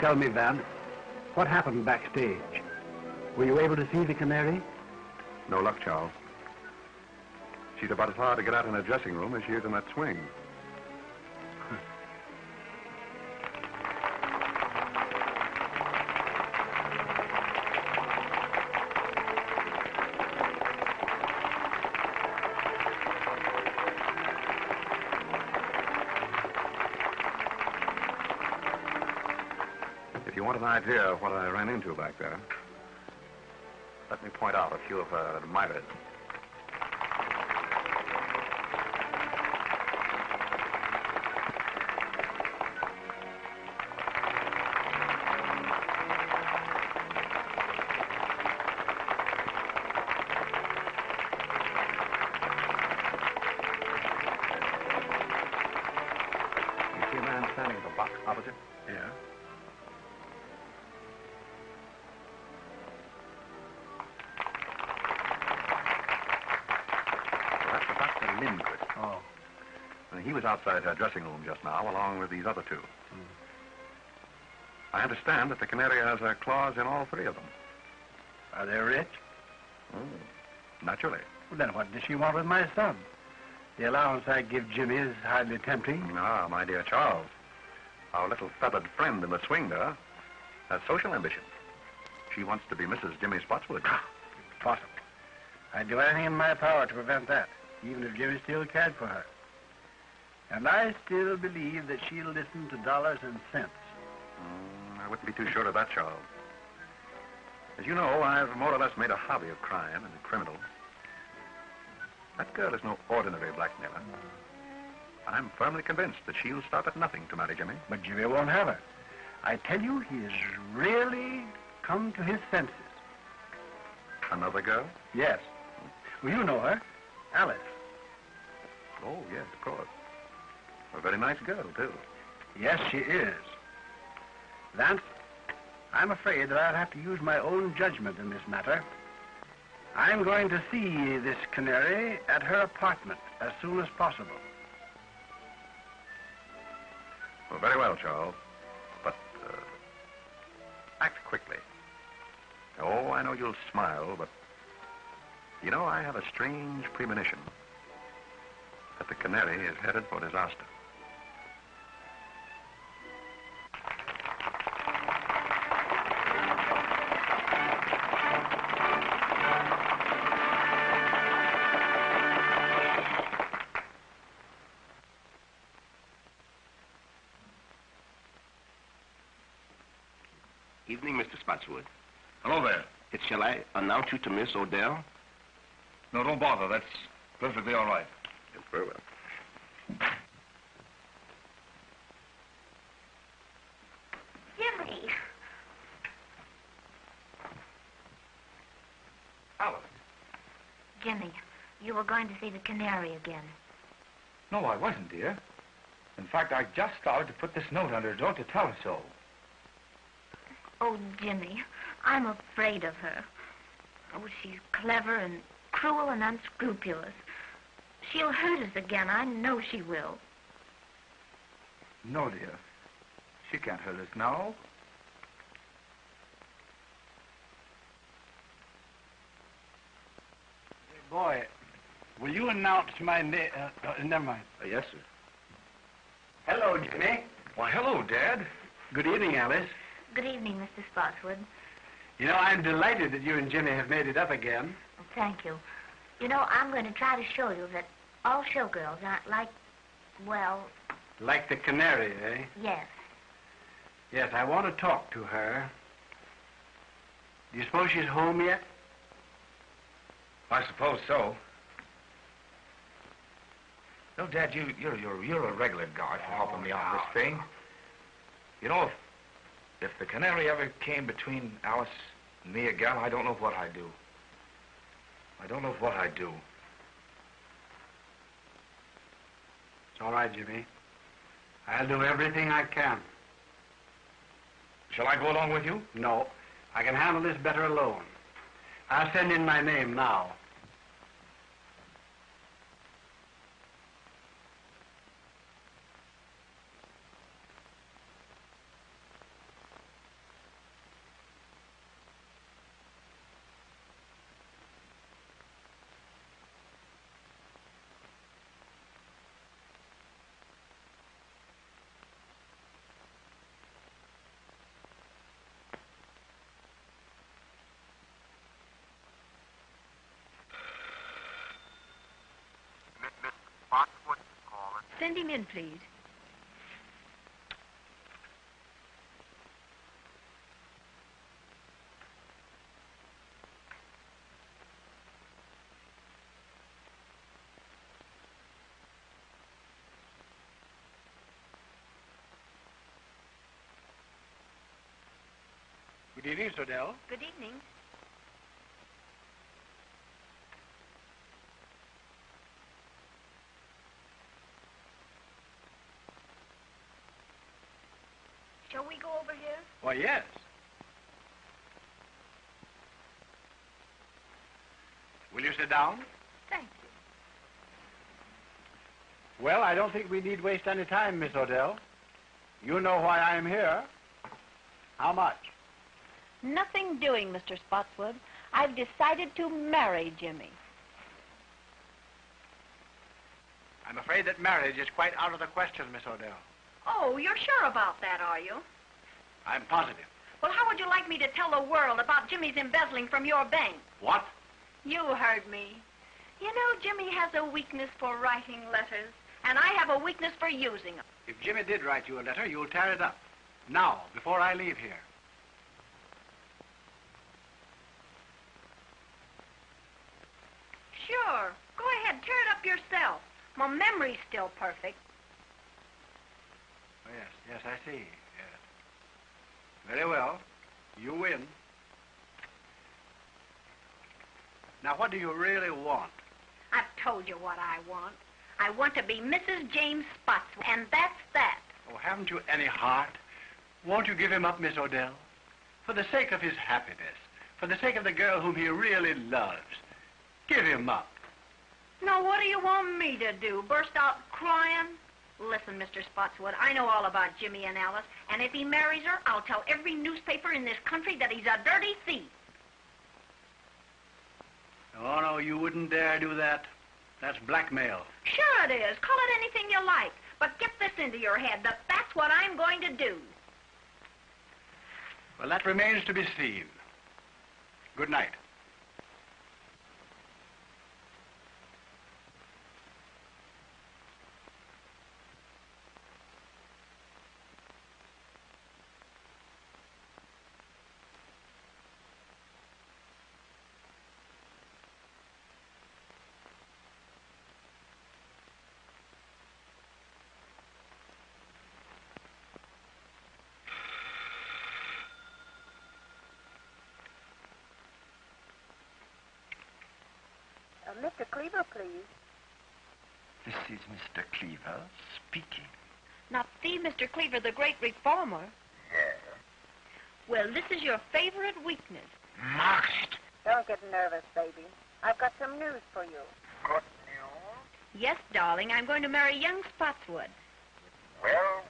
tell me, Vance, what happened backstage? Were you able to see the canary? No luck, Charles. She's about as hard to get out in her dressing room as she is in that swing. If you want an idea of what I ran into back there, let me point out a few of her admirers. You see a man standing at the box opposite? Yeah. Oh. And he was outside her dressing room just now, along with these other two. I understand that the canary has her claws in all three of them. Are they rich? Naturally. Well, then what does she want with my son? The allowance I give Jimmy is hardly tempting. Ah, my dear Charles, our little feathered friend in the swing there has social ambition. She wants to be Mrs. Jimmy Spotswood. Impossible. I'd do anything in my power to prevent that, even if Jimmy still cared for her. And I still believe that she'll listen to dollars and cents. I wouldn't be too sure of that, Charles. As you know, I've more or less made a hobby of crime and criminals. That girl is no ordinary blackmailer. I'm firmly convinced that she'll stop at nothing to marry Jimmy. But Jimmy won't have her. I tell you, he has really come to his senses. Another girl? Yes. Well, you know her. Alice. Oh, yes, of course. A very nice girl, too. Yes, she is. Vance, I'm afraid that I'll have to use my own judgment in this matter. I'm going to see this canary at her apartment as soon as possible. Well, very well, Charles. But, act quickly. Oh, I know you'll smile, but... You know, I have a strange premonition that the canary is headed for disaster. Evening, Mr. Spotswood. Hello there. Shall I announce you to Miss Odell? No, don't bother. That's perfectly all right. Yes, very well. Jimmy! Alice. Jimmy, you were going to see the canary again. No, I wasn't, dear. In fact, I just started to put this note under her door to tell her so. Oh, Jimmy, I'm afraid of her. Oh, she's clever and cruel and unscrupulous. She'll hurt us again. I know she will. No, dear. She can't hurt us now. Boy, will you announce my name? Never mind. Yes, sir. Hello, Jimmy. Why, hello, Dad. Good evening, Alice. Good evening, Mr. Spotswood. You know, I'm delighted that you and Jimmy have made it up again. Well, thank you. You know, I'm going to try to show you that all showgirls aren't like, well... Like the canary, eh? Yes. Yes, I want to talk to her. Do you suppose she's home yet? I suppose so. No, Dad, you're a regular guy for helping me on this thing. You know, if the canary ever came between Alice and me again, I don't know what I'd do. I don't know what I'd do. It's all right, Jimmy. I'll do everything I can. Shall I go along with you? No, I can handle this better alone. I'll send in my name now. Send him in, please. Good evening, Miss Odell. Good evening. Shall we go over here? Why, yes. Will you sit down? Thank you. Well, I don't think we need waste any time, Miss Odell. You know why I am here. How much? Nothing doing, Mr. Spotswood. I've decided to marry Jimmy. I'm afraid that marriage is quite out of the question, Miss Odell. Oh, you're sure about that, are you? I'm positive. Well, how would you like me to tell the world about Jimmy's embezzling from your bank? What? You heard me. You know, Jimmy has a weakness for writing letters, and I have a weakness for using them. If Jimmy did write you a letter, you'll tear it up. Now, before I leave here. Sure. Go ahead, tear it up yourself. My memory's still perfect. Oh, yes, I see. Yes. Very well. You win. Now, what do you really want? I've told you what I want. I want to be Mrs. James Spotswood, and that's that. Oh, haven't you any heart? Won't you give him up, Miss Odell? For the sake of his happiness, for the sake of the girl whom he really loves, give him up. Now, what do you want me to do? Burst out crying? Listen, Mr. Spotswood, I know all about Jimmy and Alice, and if he marries her, I'll tell every newspaper in this country that he's a dirty thief. Oh, no, you wouldn't dare do that. That's blackmail. Sure it is. Call it anything you like. But get this into your head, that that's what I'm going to do. Well, that remains to be seen. Good night. Mr. Cleaver, please. This is Mr. Cleaver speaking. Not the Mr. Cleaver, the great reformer. Yes. Well, this is your favorite weakness. Margaret! Don't get nervous, baby. I've got some news for you. Good news? Yes, darling, I'm going to marry young Spotswood. Well.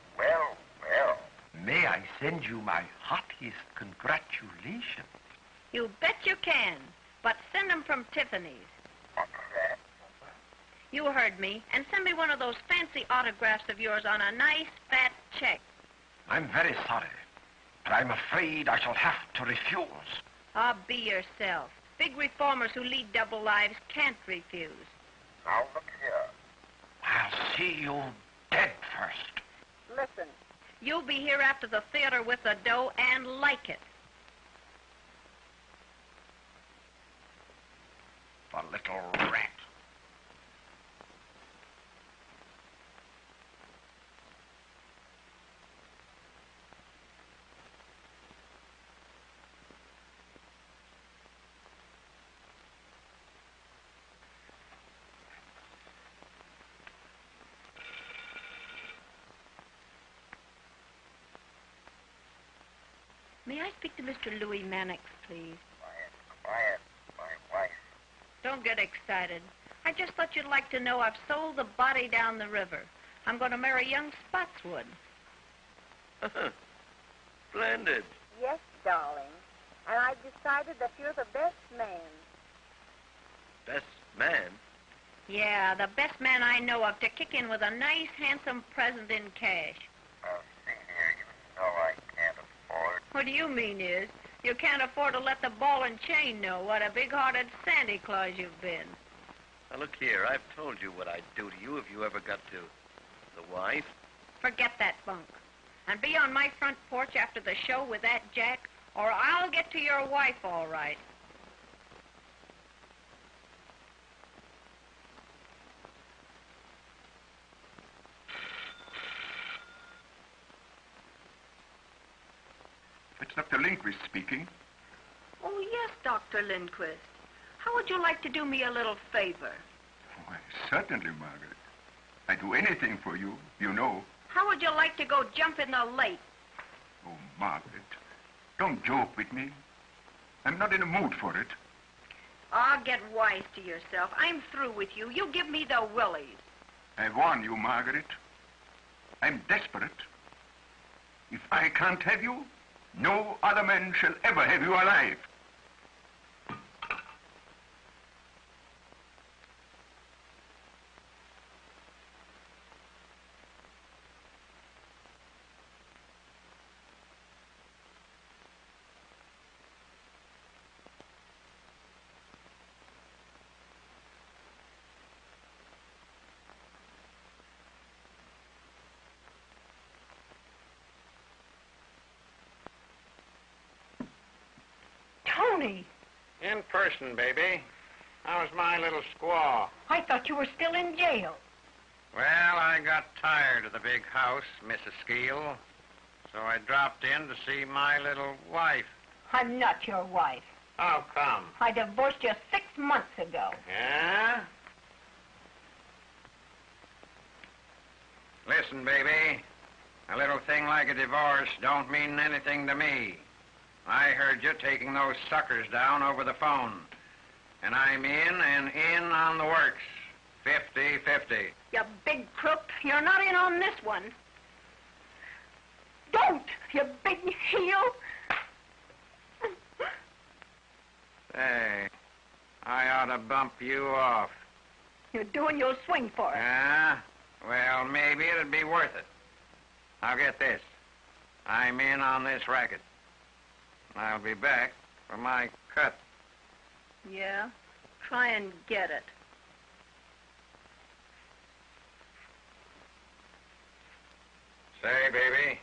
May I send you my heartiest congratulations? You bet you can, but send them from Tiffany's. What's that? You heard me, and send me one of those fancy autographs of yours on a nice, fat check. I'm very sorry, but I'm afraid I shall have to refuse. Ah, be yourself. Big reformers who lead double lives can't refuse. Now look here. I'll see you dead first. Listen, You'll be here after the theater with the dough and like it. The little rat. May I speak to Mr. Louis Mannix, please? Quiet. My wife. Don't get excited. I just thought you'd like to know I've sold the body down the river. I'm going to marry young Spotswood. Splendid. yes, darling. And I've decided that you're the best man. Best man? Yeah, the best man I know of to kick in with a nice, handsome present in cash. Oh, see here, you know I can't afford. What do you mean is, you can't afford to let the ball and chain know what a big-hearted Santa Claus you've been. Now, look here, I've told you what I'd do to you if you ever got to the wife. Forget that bunk. And be on my front porch after the show with that Jack, or I'll get to your wife all right. It's Dr. Lindquist speaking. Oh, yes, Dr. Lindquist. How would you like to do me a little favor? Why, certainly, Margaret. I'd do anything for you, you know. How would you like to go jump in the lake? Oh, Margaret, don't joke with me. I'm not in a mood for it. Ah, get wise to yourself. I'm through with you. You give me the willies. I warn you, Margaret. I'm desperate. If I can't have you, no other man shall ever have you alive. Tony, In person, baby. How's my little squaw? I thought you were still in jail. Well, I got tired of the big house, Mrs. Skeel, so I dropped in to see my little wife. I'm not your wife. How come? I divorced you 6 months ago. Yeah? Listen, baby. A little thing like a divorce don't mean anything to me. I heard you taking those suckers down over the phone. And I'm in and in on the works. 50-50. You big crook. You're not in on this one. Don't, you big heel. Say, I ought to bump you off. You're doing your swing for it. Yeah? Well, maybe it'd be worth it. Now get this. I'm in on this racket. I'll be back for my cut. Yeah? Try and get it. Say, baby,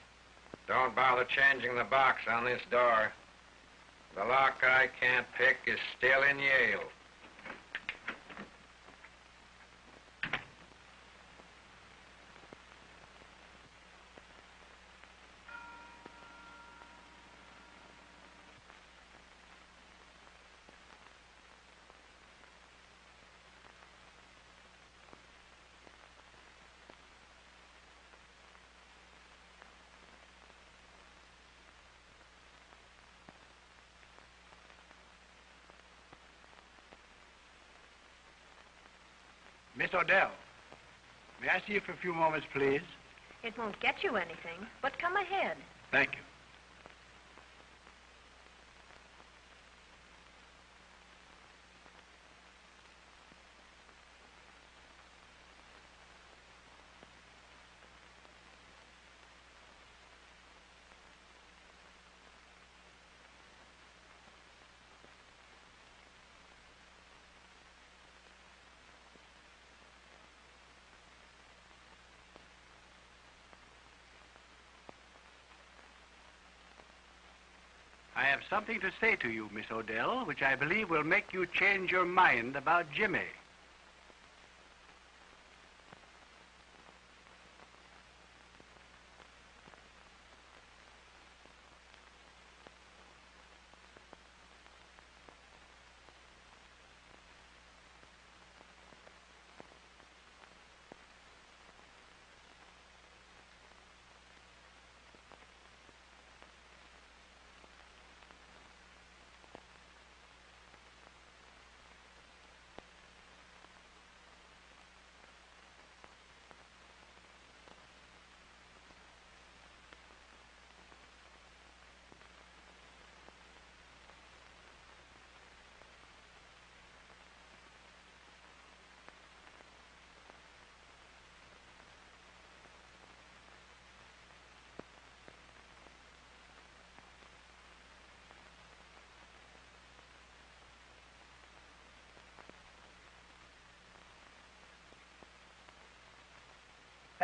don't bother changing the box on this door. The lock I can't pick is still in Yale. Miss Odell, may I see you for a few moments, please? It won't get you anything, but come ahead. Thank you. I have something to say to you, Miss Odell, which I believe will make you change your mind about Jimmy.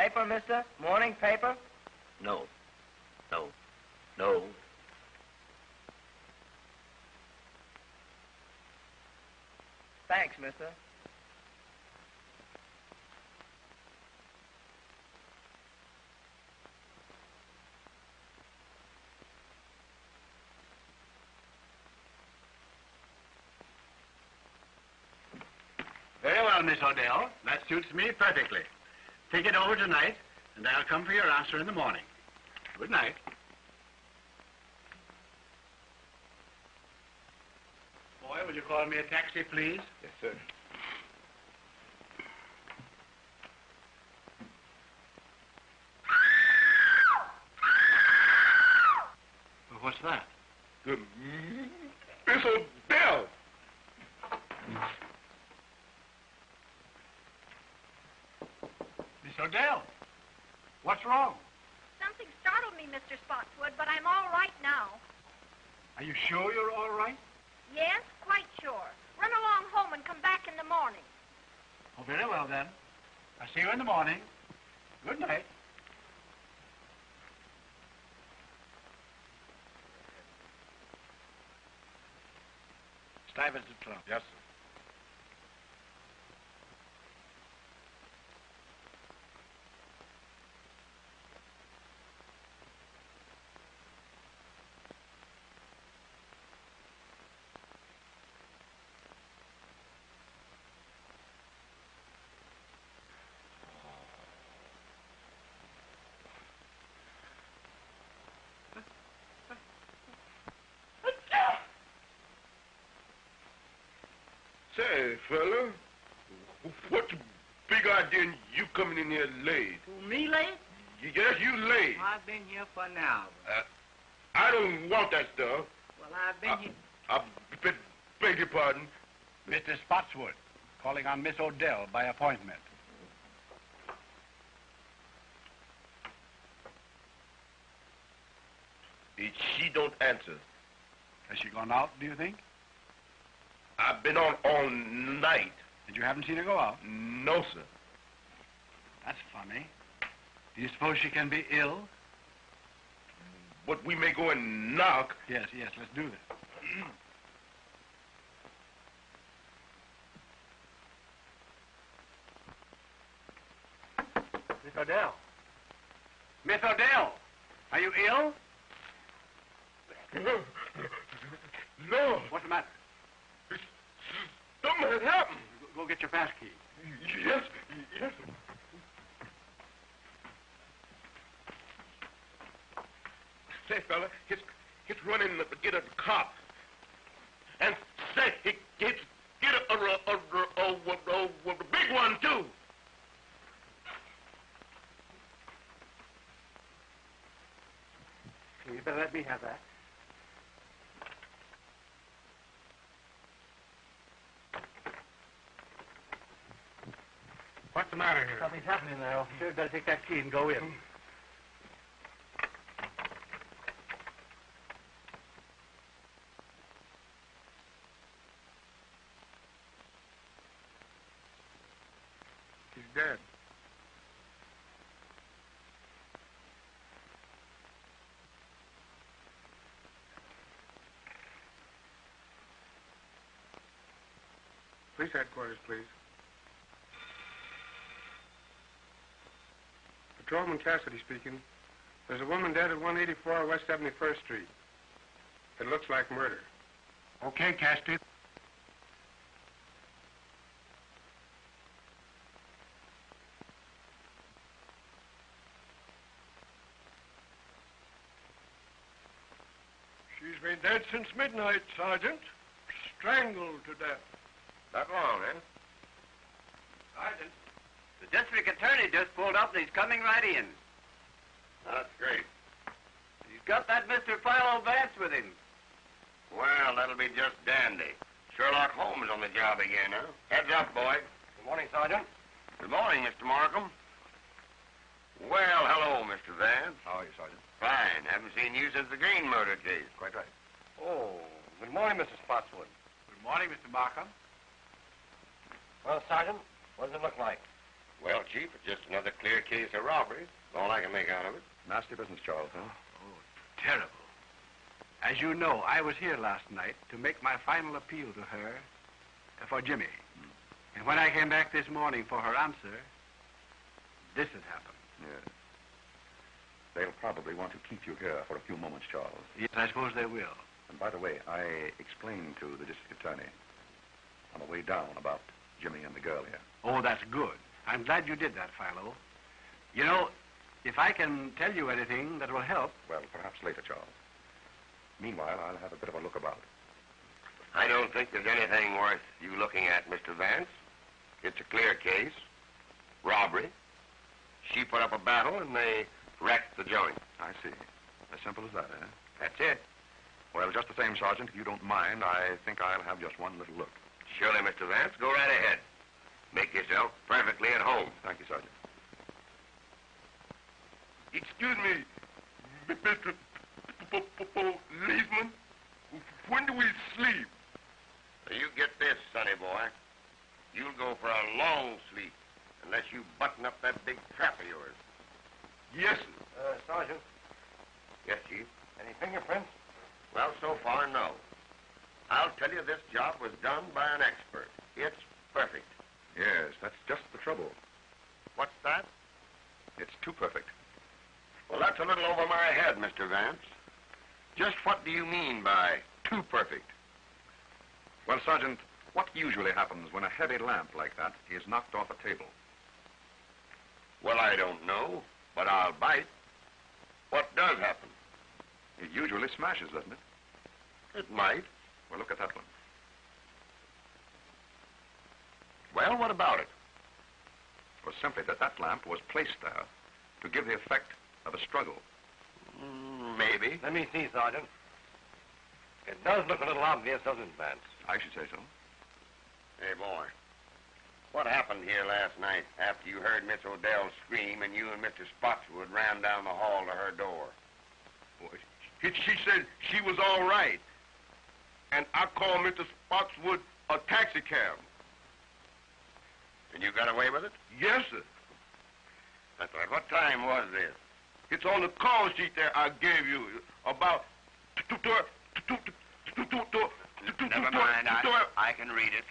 paper, mister? Morning paper? No. No. No. Thanks, mister. Very well, Miss Odell. That suits me perfectly. Think it over tonight, and I'll come for your answer in the morning. Good night. Boy, would you call me a taxi, please? Yes, sir. Well, what's that? Miss Odell! Miss Odell, what's wrong? Something startled me, Mr. Spotswood, but I'm all right now. Are you sure you're all right? Yes, quite sure. Run along home and come back in the morning. Oh, very well, then. I'll see you in the morning. Good night. Stuyvesant Club. Yes, sir. Say, fella, what's the big idea in you coming in here late? Who, me late? Yes, you late. I've been here for an hour. I don't want that stuff. Well, I've been here. I beg your pardon. Mr. Spotswood, calling on Miss Odell by appointment. She don't answer. Has she gone out, do you think? I've been on all night. And you haven't seen her go out? No, sir. That's funny. Do you suppose she can be ill? But we may go and knock. Yes, let's do that. Miss Odell. Miss Odell, are you ill? No. What's the matter? Something has happened. Go get your pass key. Yes. Say, fella, he's running to get a cop. And say, he get a big one, too. You better let me have that. What's the matter here? Something's happening there, officer. You better take that key and go in. He's dead. Police headquarters, please. Patrolman Cassidy speaking. There's a woman dead at 184 West 71st Street. It looks like murder. Okay, Cassidy. She's been dead since midnight, Sergeant. Strangled to death. That long, eh? Sergeant, the district attorney just pulled up and he's coming right in. That's great. He's got that Mr. Philo Vance with him. Well, that'll be just dandy. Sherlock Holmes on the job again, huh? Heads up, boy. Good morning, Sergeant. Good morning, Mr. Markham. Well, hello, Mr. Vance. How are you, Sergeant? Fine. Haven't seen you since the Green murder case. Quite right. Oh, good morning, Mr. Spotswood. Good morning, Mr. Markham. Well, Sergeant, what does it look like? Well, Chief. It's just another clear case of robbery. That's all I can make out of it. Nasty business, Charles, huh? Oh, terrible. As you know, I was here last night to make my final appeal to her for Jimmy. And when I came back this morning for her answer, this had happened. Yes. They'll probably want to keep you here for a few moments, Charles. Yes, I suppose they will. And by the way, I explained to the district attorney on the way down about Jimmy and the girl here. Oh, that's good. I'm glad you did that, Philo. You know, if I can tell you anything that will help... Well, perhaps later, Charles. Meanwhile, I'll have a bit of a look about. I don't think there's anything worth you looking at, Mr. Vance. It's a clear case. Robbery. She put up a battle, and they wrecked the joint. I see. As simple as that, eh? That's it. Well, just the same, Sergeant, if you don't mind, I think I'll have just one little look. Surely, Mr. Vance. Go right ahead. Make yourself perfectly at home. Thank you, Sergeant. Excuse me, Mr. Policeman. When do we sleep? Now, you get this, sonny boy. You'll go for a long sleep unless you button up that big trap of yours. Yes, sir. Sergeant, Yes, Chief? any fingerprints? Well, so far, no. I'll tell you this job was done by an expert. It's perfect. Yes, that's just the trouble. What's that? It's too perfect. Well, that's a little over my head, Mr. Vance. Just what do you mean by too perfect? Well, Sergeant, what usually happens when a heavy lamp like that is knocked off a table? Well, I don't know, but I'll bite. What does happen? It usually smashes, doesn't it? It might. Well, look at that one. Well, what about it? It was simply that that lamp was placed there to give the effect of a struggle. Maybe. Let me see, Sergeant. It does look a little obvious, doesn't it, Vance? I should say so. Hey, boy. What happened here last night after you heard Miss Odell scream and you and Mr. Spotswood ran down the hall to her door? She said she was all right. And I called Mr. Spotswood a taxi cab. And you got away with it? Yes, sir. That's right. What time was this? It's on the call sheet there I gave you. About... Never mind. I can read it.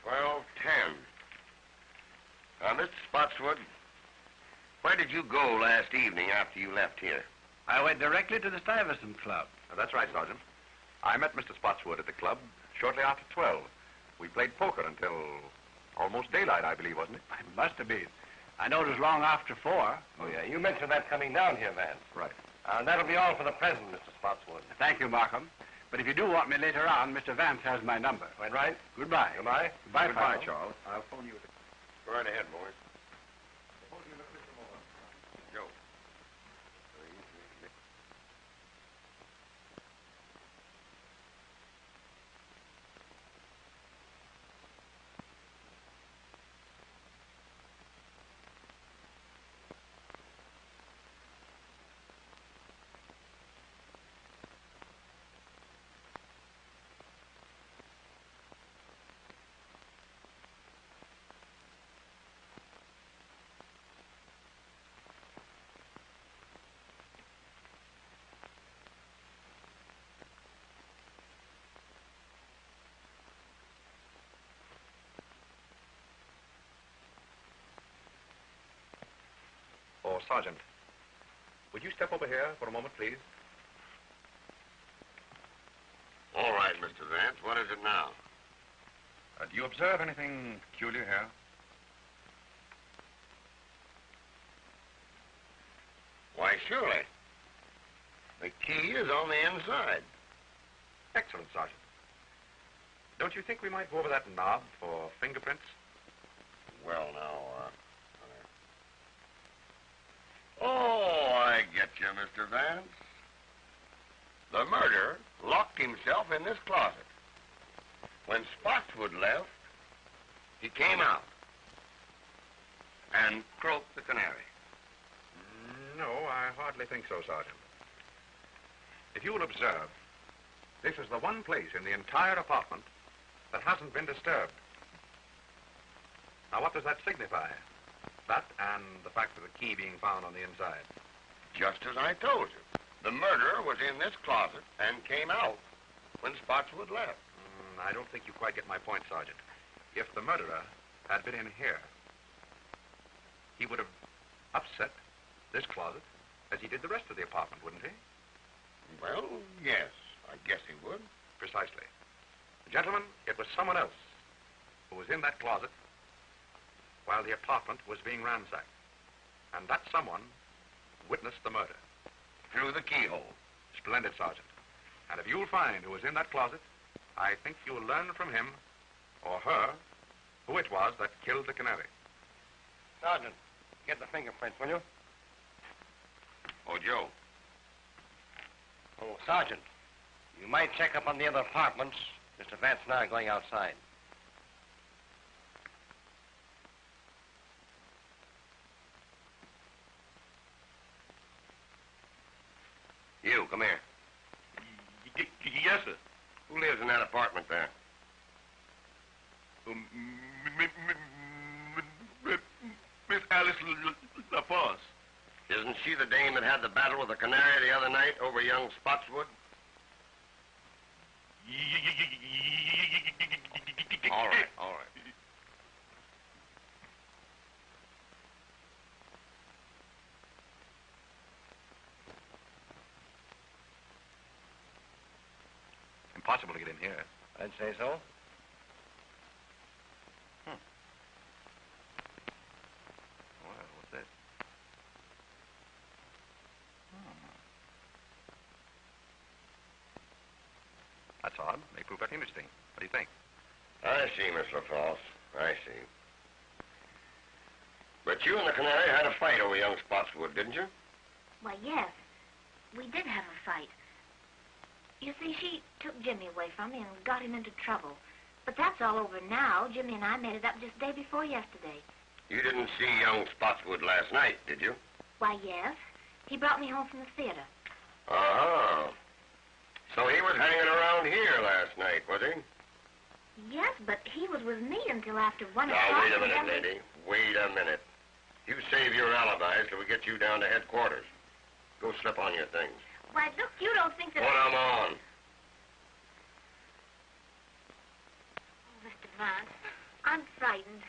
12:10. Mr. Spotswood, where did you go last evening after you left here? I went directly to the Stuyvesant Club. That's right, Sergeant. I met Mr. Spotswood at the club shortly after 12. We played poker until almost daylight, I believe, wasn't it? It must have been. I know it was long after 4. Oh, yeah. You mentioned that coming down here, Vance. Right. That'll be all for the present, Mr. Spotswood. Thank you, Markham. But if you do want me later on, Mr. Vance has my number. Quite right. Goodbye. Goodbye. Goodbye, Goodbye, Philo. Charles. I'll phone you at the... Go right ahead, boys. Joe. Oh, Sergeant, would you step over here for a moment, please? All right, Mr. Vance. What is it now? Do you observe anything peculiar here? Why, surely. The key is on the inside. Excellent, Sergeant. Don't you think we might go over that knob for fingerprints? Well, now, Oh, I get you, Mr. Vance. The murderer locked himself in this closet. When Spotswood left, he came out and croaked the canary. No, I hardly think so, Sergeant. If you will observe, this is the one place in the entire apartment that hasn't been disturbed. Now, what does that signify? That and the fact of the key being found on the inside. Just as I told you. The murderer was in this closet and came out when Spotswood left. I don't think you quite get my point, Sergeant. If the murderer had been in here, he would have upset this closet as he did the rest of the apartment, wouldn't he? Well, yes, I guess he would. Precisely. Gentlemen, it was someone else who was in that closet while the apartment was being ransacked. And that someone witnessed the murder. Through the keyhole. Splendid, Sergeant. And if you'll find who was in that closet, I think you'll learn from him or her who it was that killed the canary. Sergeant, get the fingerprints, will you? Oh, Joe. Oh, Sergeant, you might check up on the other apartments. Mr. Vance and I are going outside. You, come here. Yes, sir. Who lives in that apartment there? Miss Alice LaForce. Isn't she the dame that had the battle with the canary the other night over young Spotswood? All right, all right. Impossible to get in here. I'd say so. Well, what's that? That's odd. May prove very interesting. What do you think? I see, Miss LaForce. I see. But you and the canary had a fight over young Spotswood, didn't you? Why, yes. We did have a fight. You see, she took Jimmy away from me and got him into trouble. But that's all over now. Jimmy and I made it up just day before yesterday. You didn't see young Spotswood last night, did you? Why, yes. He brought me home from the theater. Uh-huh. So he was hanging around here last night, was he? Yes, but he was with me until after 1 o'clock. Now, wait a minute, lady. Wait a minute. You save your alibis till we get you down to headquarters. Go slip on your things. Why, look, you don't think that... Put 'em on. Oh, Mr. Vance, I'm frightened.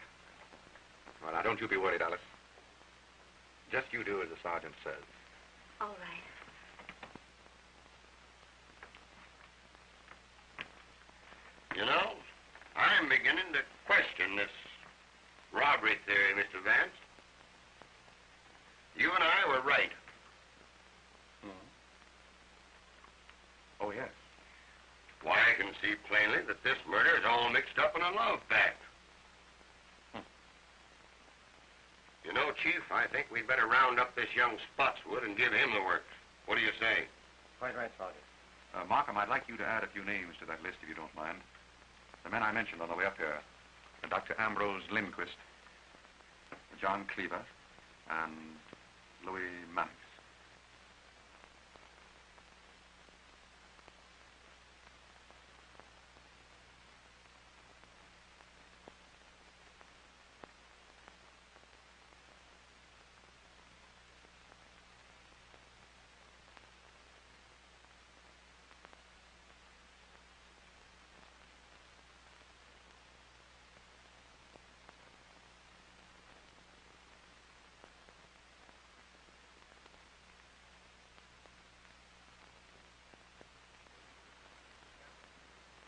Well, now, don't you be worried, Alice. Just you do as the sergeant says. All right. You know, I'm beginning to question this robbery theory, Mr. Vance. You and I were right. Oh, yes. Why, I can see plainly that this murder is all mixed up in a love pact. You know, Chief, I think we'd better round up this young Spotswood and give him the works. What do you say? Quite right, Sergeant. Markham, I'd like you to add a few names to that list, if you don't mind. The men I mentioned on the way up here. Dr. Ambrose Lindquist, John Cleaver, and Louis Mannix.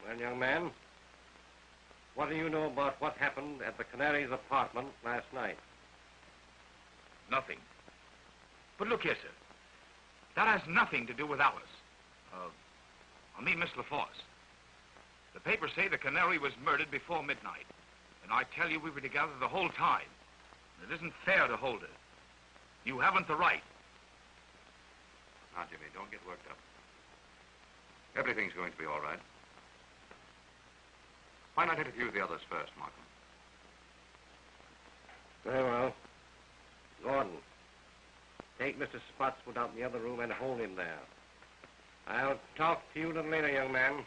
Well, young man, what do you know about what happened at the Canary's apartment last night? Nothing. But look here, sir. That has nothing to do with Alice. I mean, Miss LaForce. The papers say the Canary was murdered before midnight. And I tell you, we were together the whole time. It isn't fair to hold her. You haven't the right. Now, Jimmy, don't get worked up. Everything's going to be all right. Why not interview the others first, Markham? Very well. Gordon, take Mr. Spotswood out in the other room and hold him there. I'll talk to you a little later, young man.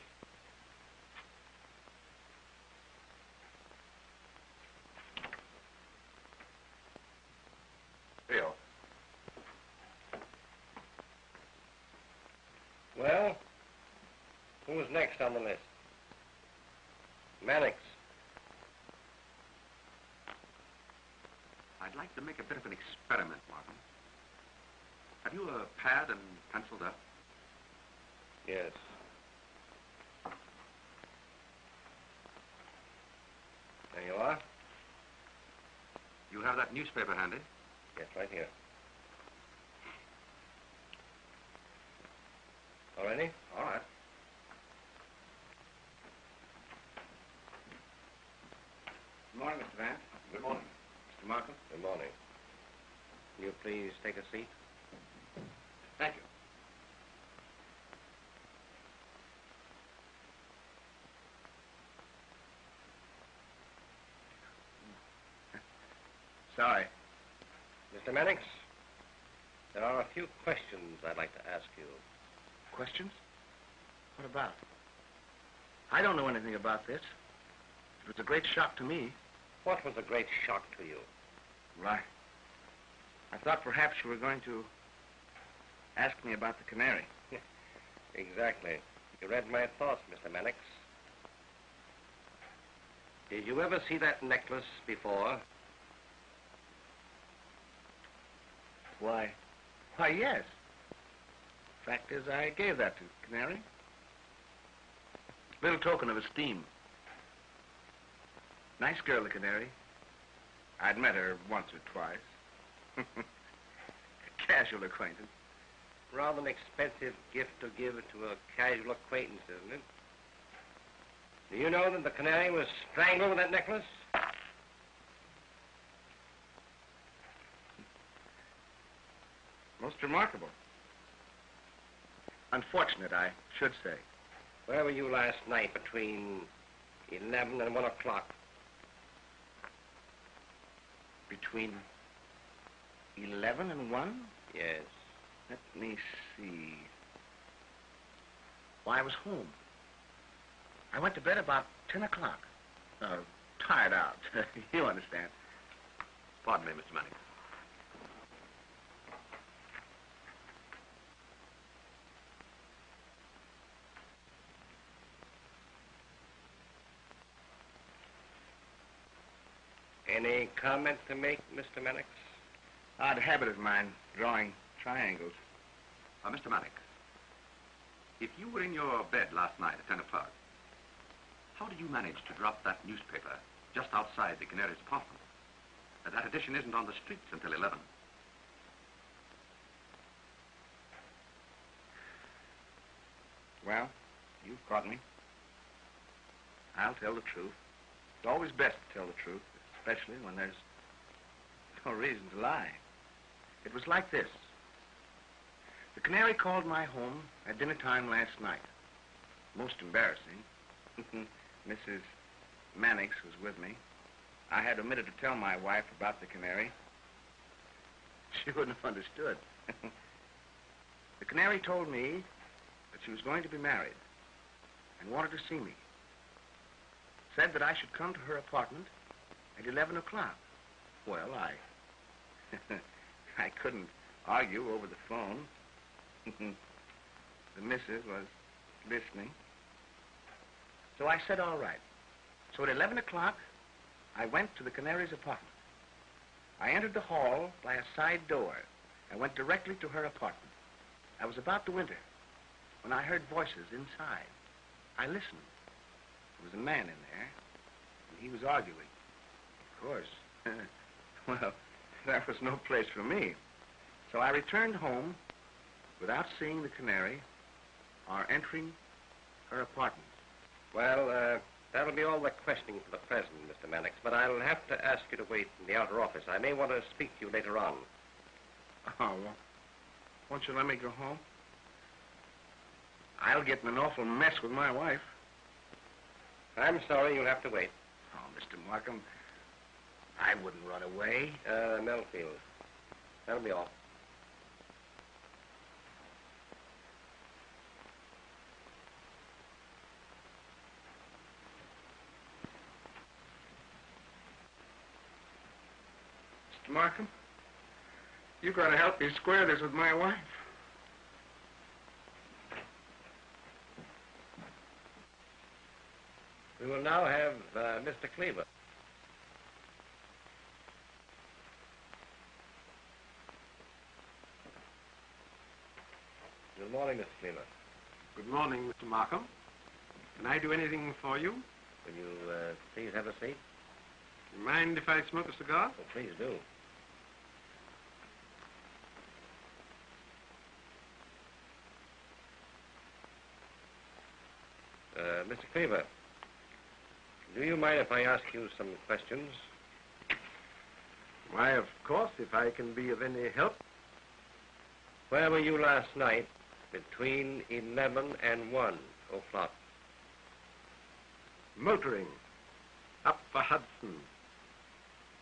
on the list. Mannix. I'd like to make a bit of an experiment, Martin. Have you a pad and penciled up? Yes. There you are. You have that newspaper handy? Yes, right here. All ready? All right. Good morning, Mr. Vance. Good morning. Mr. Markham. Good morning. Will you please take a seat? Thank you. Sorry. Mr. Mannix, there are a few questions I'd like to ask you. Questions? What about? I don't know anything about this. It was a great shock to me. What was a great shock to you? Right. I thought perhaps you were going to ask me about the canary. Exactly. You read my thoughts, Mr. Mannix. Did you ever see that necklace before? Why, yes. Fact is, I gave that to Canary. Little token of esteem. Nice girl, the Canary. I'd met her once or twice. A casual acquaintance. Rather an expensive gift to give to a casual acquaintance, isn't it? Do you know that the Canary was strangled with that necklace? Most remarkable. Unfortunate, I should say. Where were you last night between 11 and 1 o'clock? Between 11 and 1? Yes. Let me see. Well, I was home. I went to bed about 10 o'clock. Tired out. You understand. Pardon me, Mr. Mannix. Any comment to make, Mr. Mannix? Odd habit of mine, drawing triangles. Mr. Mannix, if you were in your bed last night at 10 o'clock, how did you manage to drop that newspaper just outside the Canary's apartment? That edition isn't on the streets until 11. Well, you've caught me. I'll tell the truth. It's always best to tell the truth, especially when there's no reason to lie. It was like this. The Canary called my home at dinner time last night. Most embarrassing. Mrs. Mannix was with me. I had omitted to tell my wife about the Canary. She wouldn't have understood. The Canary told me that she was going to be married and wanted to see me. Said that I should come to her apartment at 11 o'clock. Well, I couldn't argue over the phone. The missus was listening. So I said, all right. So at 11 o'clock, I went to the Canary's apartment. I entered the hall by a side door. I went directly to her apartment. I was about to enter when I heard voices inside. I listened. There was a man in there, and he was arguing. Of course. Well, that was no place for me. So I returned home without seeing the Canary or entering her apartment. Well, that'll be all the questioning for the present, Mr. Mannix, but I'll have to ask you to wait in the outer office. I may want to speak to you later on. Oh, well, won't you let me go home? I'll get in an awful mess with my wife. I'm sorry, you'll have to wait. Oh, Mr. Markham, I wouldn't run away. Melfield. That'll be all. Mr. Markham, you've got to help me square this with my wife. We will now have Mr. Cleaver. Good morning, Mr. Cleaver. Good morning, Mr. Markham. Can I do anything for you? Will you please have a seat? Mind if I smoke a cigar? Oh, please do. Mr. Cleaver, do you mind if I ask you some questions? Why, of course, if I can be of any help. Where were you last night between 11 and 1 o'clock? Motoring up the Hudson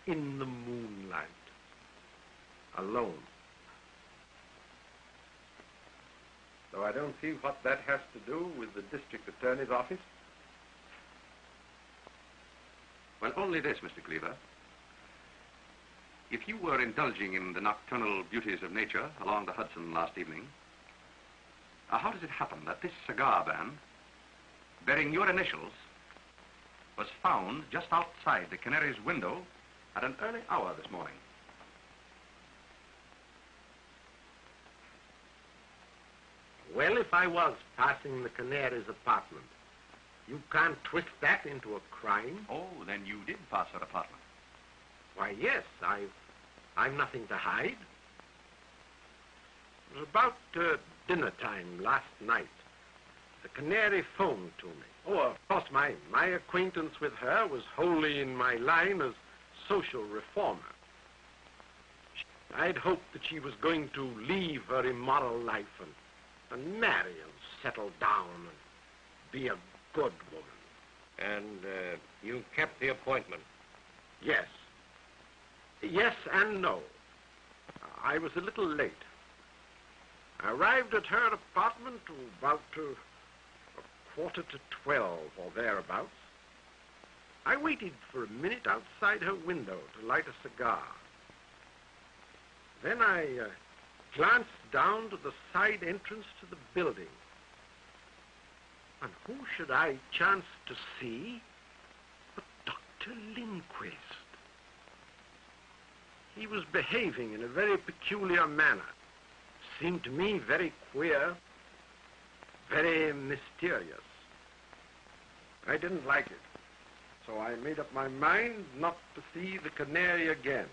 in the moonlight, alone. So I don't see what that has to do with the district attorney's office. Well, only this, Mr. Cleaver. If you were indulging in the nocturnal beauties of nature along the Hudson last evening, how does it happen that this cigar band, bearing your initials, was found just outside the Canary's window at an early hour this morning? Well, if I was passing the Canary's apartment, you can't twist that into a crime. Oh, then you did pass her apartment. Why, yes, I've nothing to hide. It was about dinner time last night. The Canary phoned to me. Oh, of course, my acquaintance with her was wholly in my line as social reformer. I'd hoped that she was going to leave her immoral life and marry and settle down and be a good woman. And you kept the appointment? Yes. Yes and no. I was a little late. I arrived at her apartment about a 11:45 or thereabouts. I waited for a minute outside her window to light a cigar. Then I glanced down to the side entrance to the building. And who should I chance to see but Dr. Lindquist? He was behaving in a very peculiar manner. Seemed to me very queer, very mysterious. I didn't like it, so I made up my mind not to see the Canary again.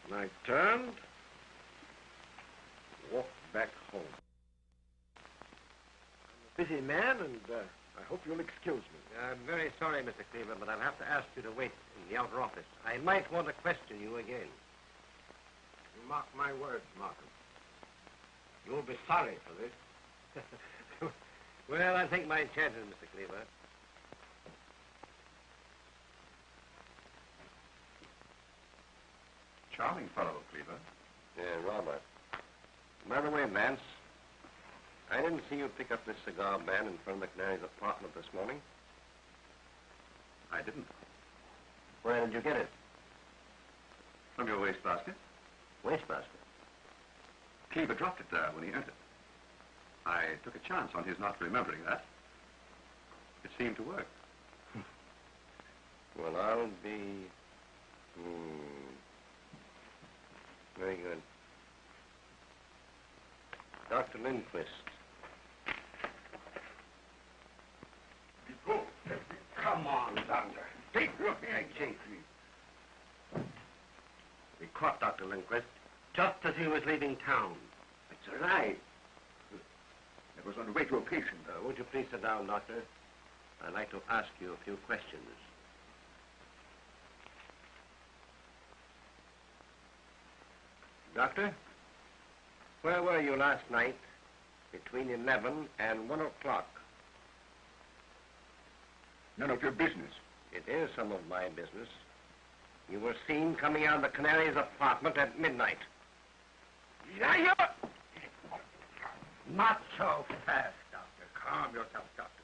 And I turned and walked back home. I'm a busy man, and I hope you'll excuse me. I'm very sorry, Mr. Cleaver, but I'll have to ask you to wait in the outer office. I might want to question you again. You mark my words, Markham. You'll be sorry for this. Well, I'll take my chances, Mr. Cleaver. Charming fellow, Cleaver. Yeah, Robert. By the way, Vance, I didn't see you pick up this cigar band in front of the Canary's apartment this morning. I didn't. Where did you get it? From your wastebasket. Wastebasket? Cleaver dropped it there when he entered. I took a chance on his not remembering that. It seemed to work. Well, I'll be... Very good. Dr. Lindquist. Come on, Doctor. Take your hand. We caught Dr. Lindquist just as he was leaving town. That's right. It was on the way to a patient. Would you please sit down, Doctor? I'd like to ask you a few questions. Doctor, where were you last night between 11 and 1 o'clock? None of your business. It is some of my business. You were seen coming out of the Canary's apartment at midnight. Liar! Not so fast, Doctor. Calm yourself, Doctor.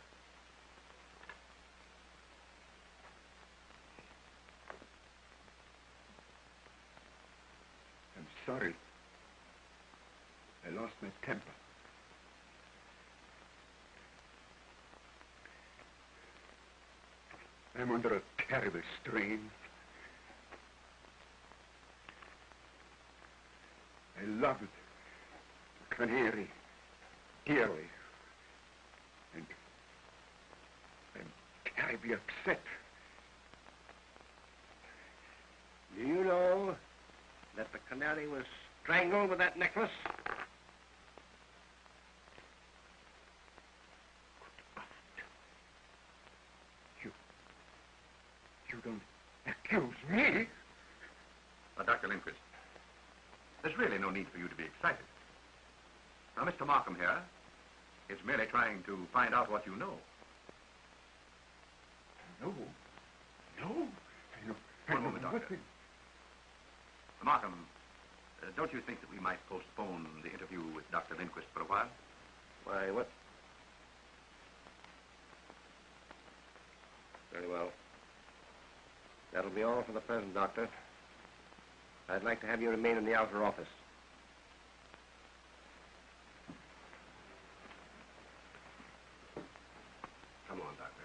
I'm sorry. I lost my temper. I'm under a terrible strain. I love the canary dearly. And I'm terribly upset. Do you know that the canary was strangled with that necklace? You don't accuse me? Dr. Lindquist, there's really no need for you to be excited. Now, Mr. Markham here is merely trying to find out what you know. No. One moment, Doctor. Markham, don't you think that we might postpone the interview with Dr. Lindquist for a while? Why, what? Very well. That'll be all for the present, Doctor. I'd like to have you remain in the outer office. Come on, Doctor.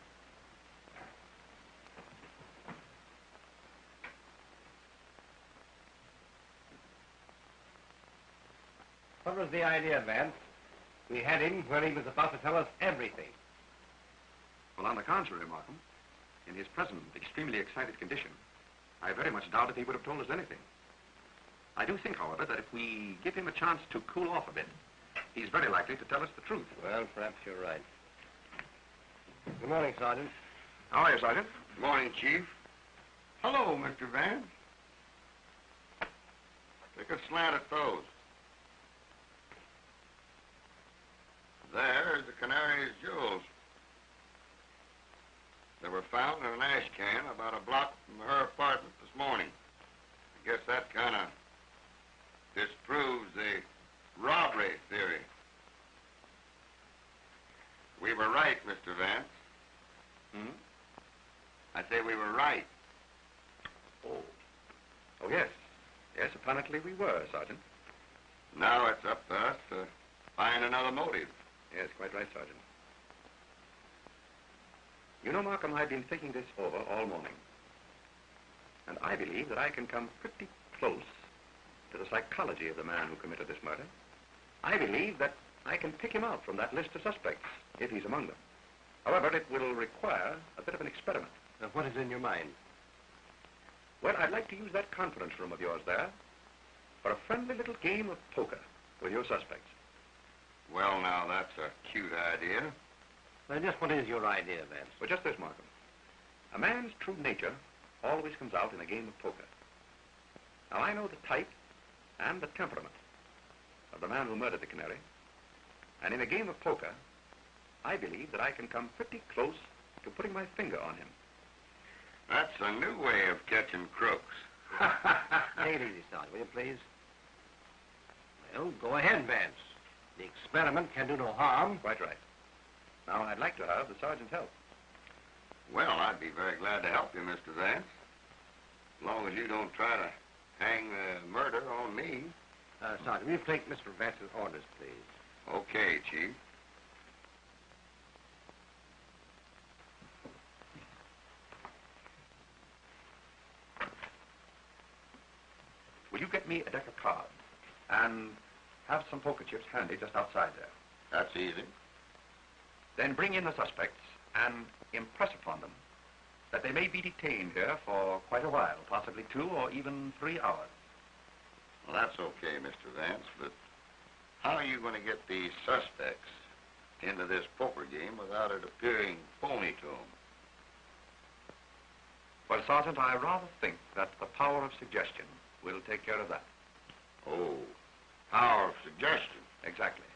What was the idea, Vance? We had him when he was about to tell us everything. Well, on the contrary, Markham, in his present extremely excited condition, I very much doubt if he would have told us anything. I do think, however, that if we give him a chance to cool off a bit, he's very likely to tell us the truth. Well, perhaps you're right. Good morning, Sergeant. How are you, Sergeant? Good morning, Chief. Hello, Mr. Vance. Take a slant at those. There's the canary's jewels. They were found in an ash can about a block from her apartment this morning. I guess that kind of disproves the robbery theory. We were right, Mr. Vance. I say we were right. Oh, yes. Yes, apparently we were, Sergeant. Now it's up to us to find another motive. Yes, quite right, Sergeant. You know, Markham, I've been thinking this over all morning. And I believe that I can come pretty close to the psychology of the man who committed this murder. I believe that I can pick him out from that list of suspects, if he's among them. However, it will require a bit of an experiment. What is in your mind? Well, I'd like to use that conference room of yours there for a friendly little game of poker with your suspects. Well, now, that's a cute idea. Well, just what is your idea, Vance? Well, just this, Markham. A man's true nature always comes out in a game of poker. Now, I know the type and the temperament of the man who murdered the canary. And in a game of poker, I believe that I can come pretty close to putting my finger on him. That's a new way of catching crooks. Take it easy, Sergeant, will you, please? Well, go ahead, Vance. The experiment can do no harm. Quite right. Now, I'd like to have the sergeant's help. Well, I'd be very glad to help you, Mr. Vance. As long as you don't try to hang the murder on me. Sergeant, will you take Mr. Vance's orders, please? Okay, Chief. Will you get me a deck of cards and have some poker chips handy just outside there? That's easy. Then bring in the suspects and impress upon them that they may be detained here for quite a while, possibly 2 or even 3 hours. Well, that's okay, Mr. Vance, but how are you going to get these suspects into this poker game without it appearing phony to them? Well, Sergeant, I rather think that the power of suggestion will take care of that. Oh, power of suggestion. Exactly.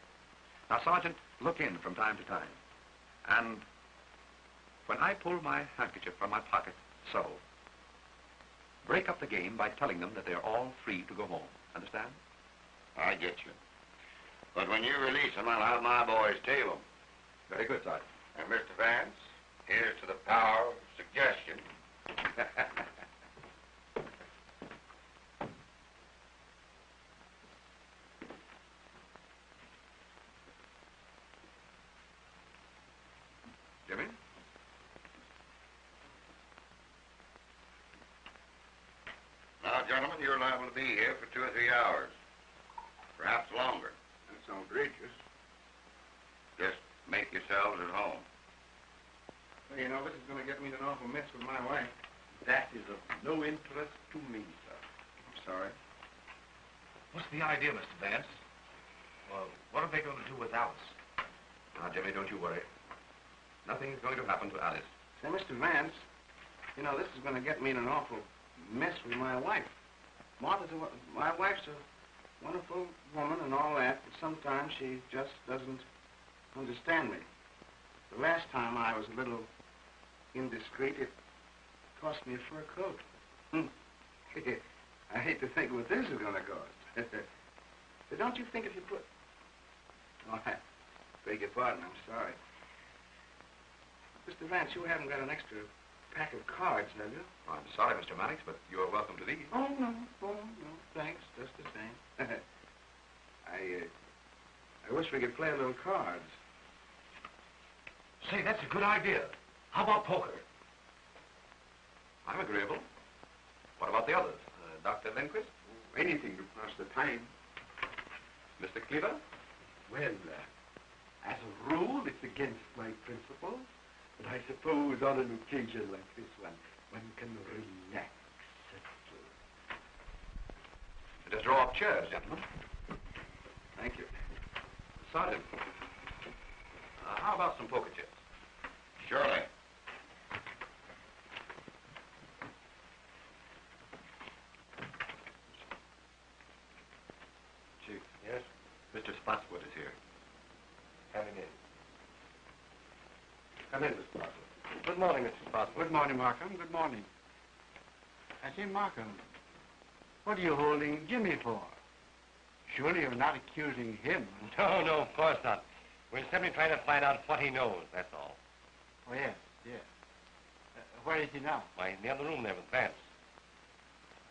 Now, Sergeant, look in from time to time. And when I pull my handkerchief from my pocket, so, break up the game by telling them that they're all free to go home. Understand? I get you. But when you release them, I'll have my boys tail them. Very good, Sergeant. And Mr. Vance, here's to the power of suggestion. Jimmy? gentlemen, you're liable to be here for 2 or 3 hours. Perhaps longer. That's outrageous. Just make yourselves at home. Well, you know, this is going to get me in an awful mess with my wife. That is of no interest to me, sir. I'm sorry. What's the idea, Mr. Vance? Well, what are they going to do with Alice? Now, Jimmy, don't you worry. Nothing's going to happen to Alice. Say, Mr. Vance, you know, this is going to get me in an awful mess with my wife. My wife's a wonderful woman and all that, but sometimes she just doesn't understand me. The last time I was a little indiscreet, it cost me a fur coat. I hate to think what this is going to cost. But don't you think if you put... Oh, I beg your pardon, I'm sorry. Mr. Vance, you haven't got an extra pack of cards, have you? I'm sorry, Mr. Mannix, but you're welcome to these. Oh, no, thanks, just the same. I wish we could play a little cards. Say, that's a good idea. How about poker? I'm agreeable. What about the others? Dr. Lindquist? Anything to pass the time. Mr. Cleaver? Well, as a rule, it's against my principles. But I suppose on an occasion like this one can relax. Just draw up chairs, gentlemen. Thank you. Sergeant, how about some poker chips? Surely. Chief. Yes? Mr. Spotswood is here. Coming in. Come in, Mr. Markham. Good morning, Mr. Spotswood. Good morning, Markham. Good morning. I say, Markham, what are you holding Jimmy for? Surely you're not accusing him. No, of course not. We're simply trying to find out what he knows, that's all. Oh, yes. Where is he now? Why, in the other room there with Vance.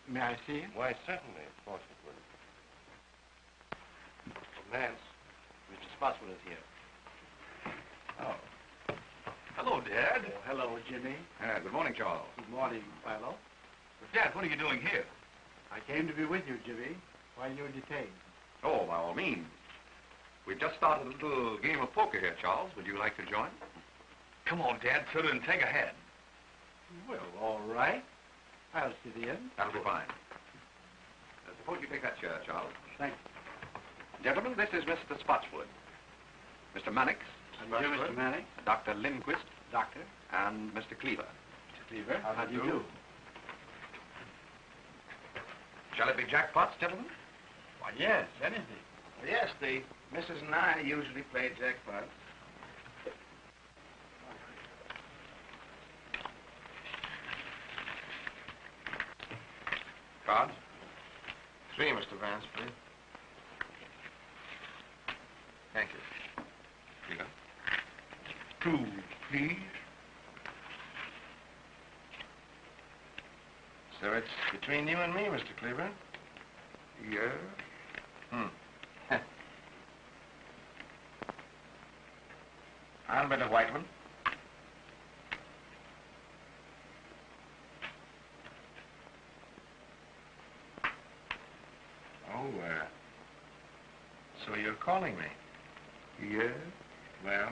May I see him? Why, certainly, of course it would. Vance, Mr. Spotswood is here. Oh. Hello, Dad. Oh, hello, Jimmy. Good morning, Charles. Good morning, Philo. Dad, what are you doing here? I came to be with you, Jimmy, while you're detained. Oh, by all means. We've just started a little game of poker here, Charles. Would you like to join? Come on, Dad. Fill in. Take a head. Well, all right. I'll sit in. That'll be fine. Suppose you take that chair, Charles. Thanks. Gentlemen, this is Mr. Spotswood. Mr. Mannix. And you, Mr. Manning. Dr. Lindquist. Doctor. And Mr. Cleaver. Mr. Cleaver. How do you do? Shall it be jackpots, gentlemen? Why, yes, anything. Yes, the Mrs. and I usually play jackpots. Cards? 3, Mr. Vance, please. Thank you. Cleaver? 2, please. So it's between you and me, Mr. Cleaver? Yes. I'll bet a white one. Oh, so you're calling me? Yes. Well,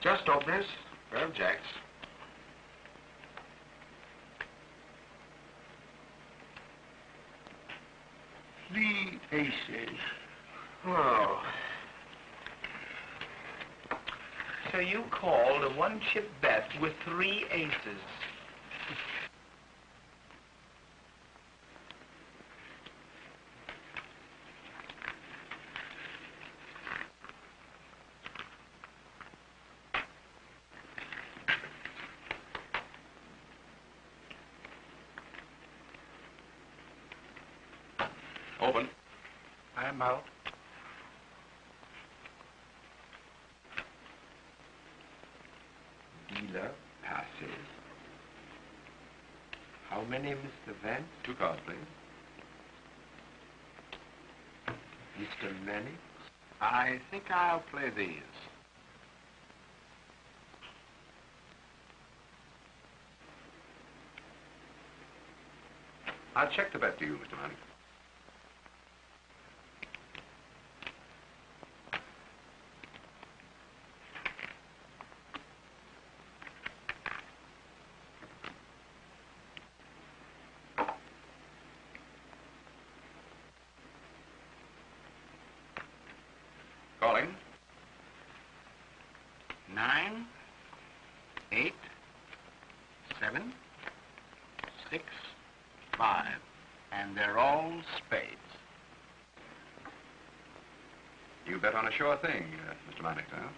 just open this. Pair of jacks. Three aces. Oh. So you called a one-chip bet with 3 aces. Open. I'm out. Dealer passes. How many, Mr. Vance? 2 cards, please. Mr. Manning? I think I'll play these. I'll check the bet to you, Mr. Manning. Calling. 9, 8, 7, 6, 5. And they're all spades. You bet on a sure thing, Mr. Manning, huh?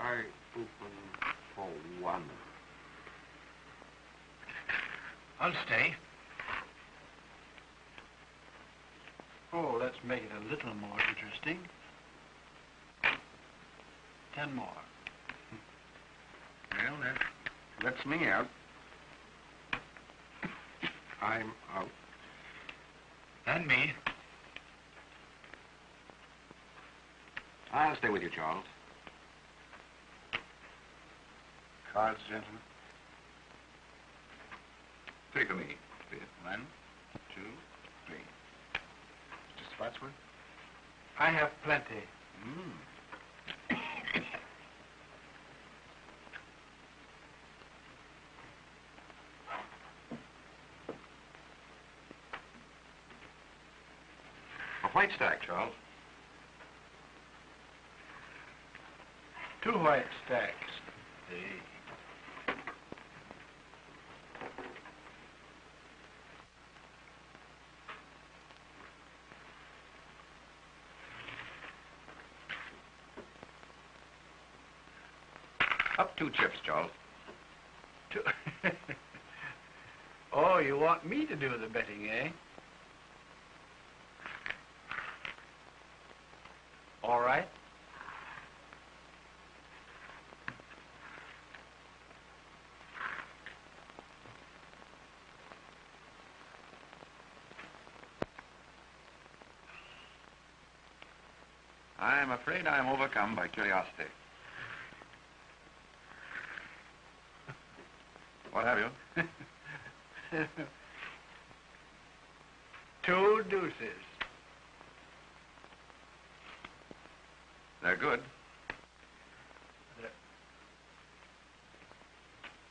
I open for 1. I'll stay. Oh, let's make it a little more interesting. 10 more. Well, that lets me out. I'm out. And me. I'll stay with you, Charles. Cards, gentlemen. 3 for me. 1, 2, 3. Mr. Spotswood? I have plenty. A white stack, Charles. 2 white stacks. Up 2 chips, Charles. Oh, you want me to do the betting, eh? All right. I'm afraid I'm overcome by curiosity. What have you? 2 deuces. They're good.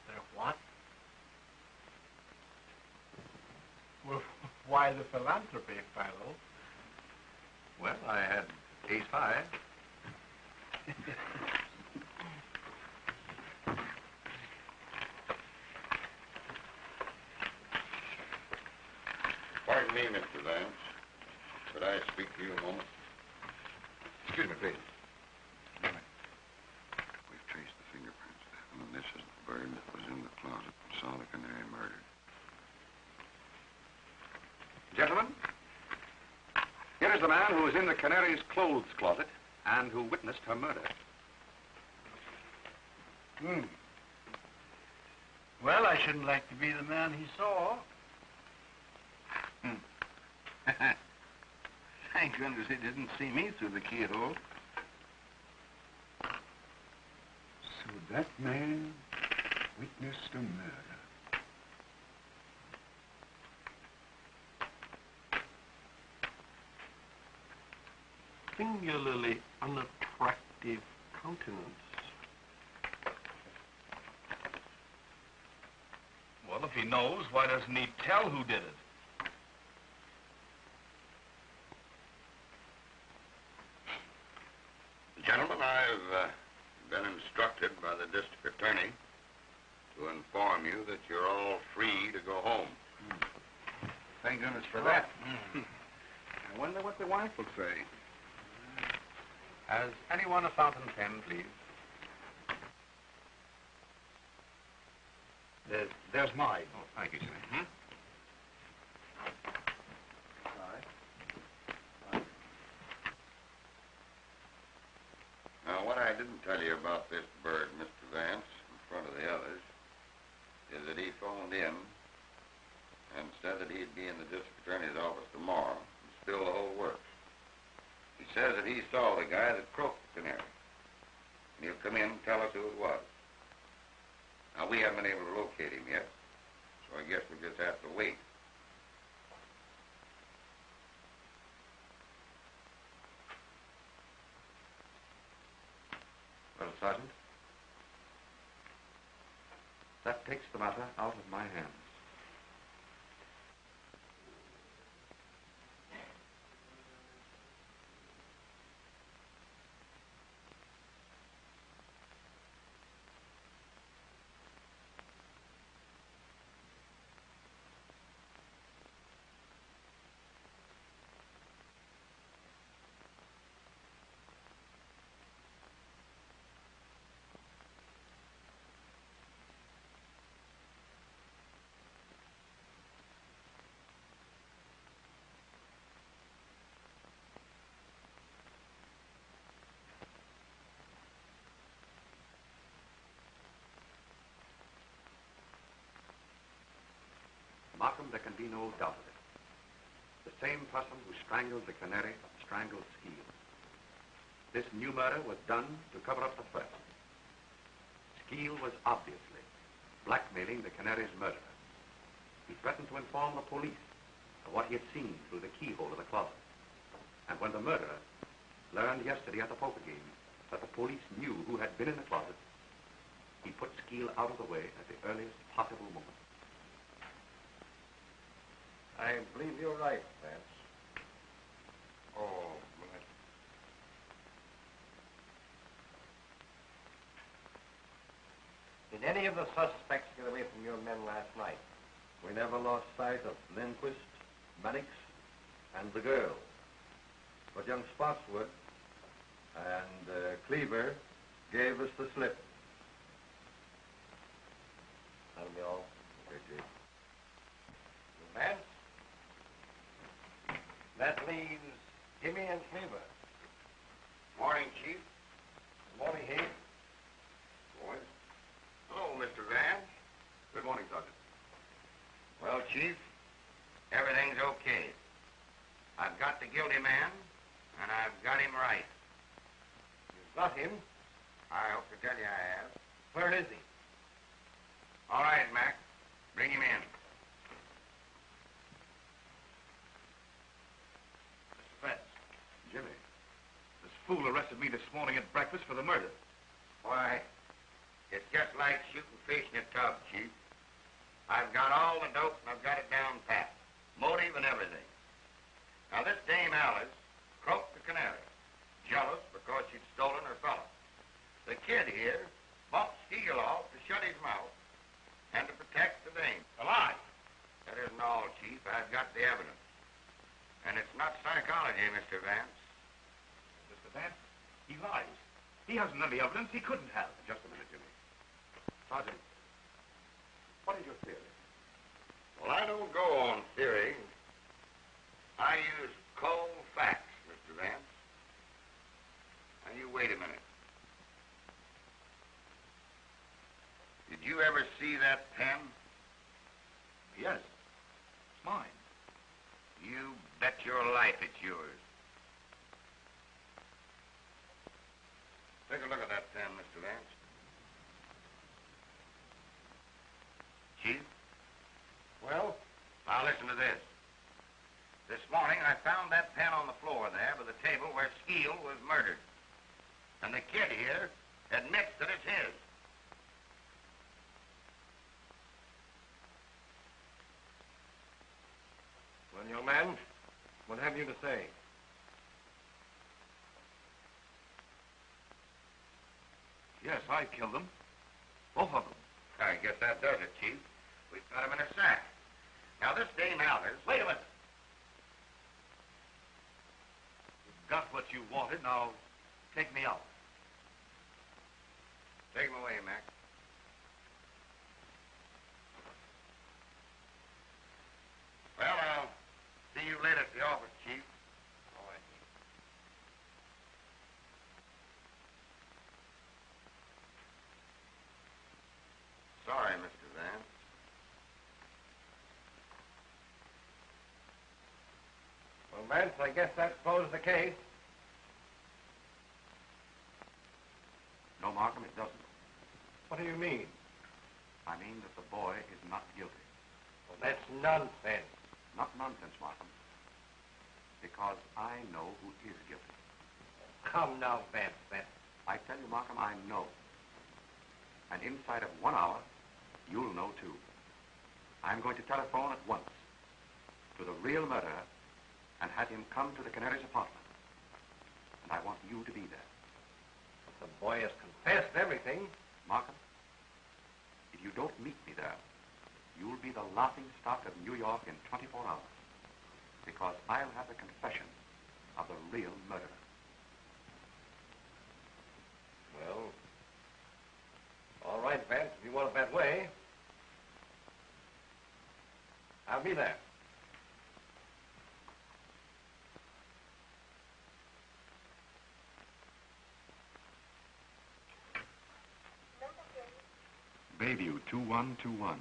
They're what? Well, why the philanthropy, fellow? Well, I had ace 5. Pardon me, Mr. Vance. Could I speak to you a moment? Excuse me, please. We've traced the fingerprints, and this is the bird that was in the closet and saw the canary murdered. Gentlemen, here is the man who was in the canary's clothes closet and who witnessed her murder. Well, I shouldn't like to be the man he saw. Thank goodness he didn't see me through the keyhole. So that man witnessed a murder. Singularly unattractive countenance. Well, if he knows, why doesn't he tell who did it? Gentlemen, I've been instructed by the district attorney to inform you that you're all free to go home. Thank goodness for that. I wonder what the wife will say. Has anyone a fountain pen, please? There's mine. Oh, thank you, sir. Now, what I didn't tell you about this bird, Mr. Vance, in front of the others, is that he phoned in and said that he'd be in the district attorney's office tomorrow and spill the whole works. He says that he saw the guy that croaked the canary. And he'll come in and tell us who it was. Now, we haven't been able to locate him yet, so I guess we'll just have to wait. Well, Sergeant, that takes the matter out of my hands. Markham, there can be no doubt of it. The same person who strangled the canary strangled Skeel. This new murder was done to cover up the first. Skeel was obviously blackmailing the canary's murderer. He threatened to inform the police of what he had seen through the keyhole of the closet. And when the murderer learned yesterday at the poker game that the police knew who had been in the closet, he put Skeel out of the way at the earliest possible moment. I believe you're right, Vance. Oh, Did any of the suspects get away from your men last night? We never lost sight of Lindquist, Mannix, and the girl. But young Spotswood and Cleaver gave us the slip. That'll be all. Okay, Chief. Vance? That leaves Jimmy and Cleaver. morning, Chief. Good morning, Heath. Boys. Hello, Mr. Vance. Good morning, Sergeant. Well, Chief, everything's okay. I've got the guilty man, and I've got him right. You've got him. I hope to tell you I have. Where is he? All right, Mac. Bring him in. Jimmy, this fool arrested me this morning at breakfast for the murder. Why, it's just like shooting fish in a tub, Chief. I've got all the dope, and I've got it down pat. Motive and everything. Now, this Dame Alice croaked the canary, jealous because she'd stolen her fellow. The kid here bumped Skeel off to shut his mouth and to protect the dame. A lie. That isn't all, Chief. I've got the evidence. And it's not psychology, Mr. Vance. Mr. Vance, he lies. He hasn't any evidence. He couldn't have. Just a minute, Jimmy. Sergeant, what is your theory? Well, I don't go on theory. I use cold facts, Mr. Vance. Now, you wait a minute. Did you ever see that pen? Yes. It's mine. You bet your life it's yours. Take a look at that pen, Mr. Vance. Chief? Well? Now listen to this. This morning I found that pen on the floor there by the table where Skeel was murdered. And the kid here admits that it's his. Well, young man, what have you to say? Yes, I killed them. Both of them. I guess that does it, Chief. We've got him in a sack. Now, this Dame Alice... Wait a minute. You've got what you wanted. Now, take me out. Take him away, Mac. Well, I'll see you later at the office, Chief. All right. Sorry, Mr. Vance. Vance, I guess that closes the case. No, Markham, it doesn't. What do you mean? I mean that the boy is not guilty. Well, that's nonsense. Not nonsense, Markham. Because I know who is guilty. Come now, Vance. I tell you, Markham, I know. And inside of 1 hour, you'll know, too. I'm going to telephone at once to the real murderer and have him come to the Canary's apartment. And I want you to be there. The boy has confessed everything. Markham, if you don't meet me there, you'll be the laughing stock of New York in 24 hours. Because I'll have the confession of the real murderer. Well, all right, Vance, if you want it that way. I'll be there. Bayview 2121.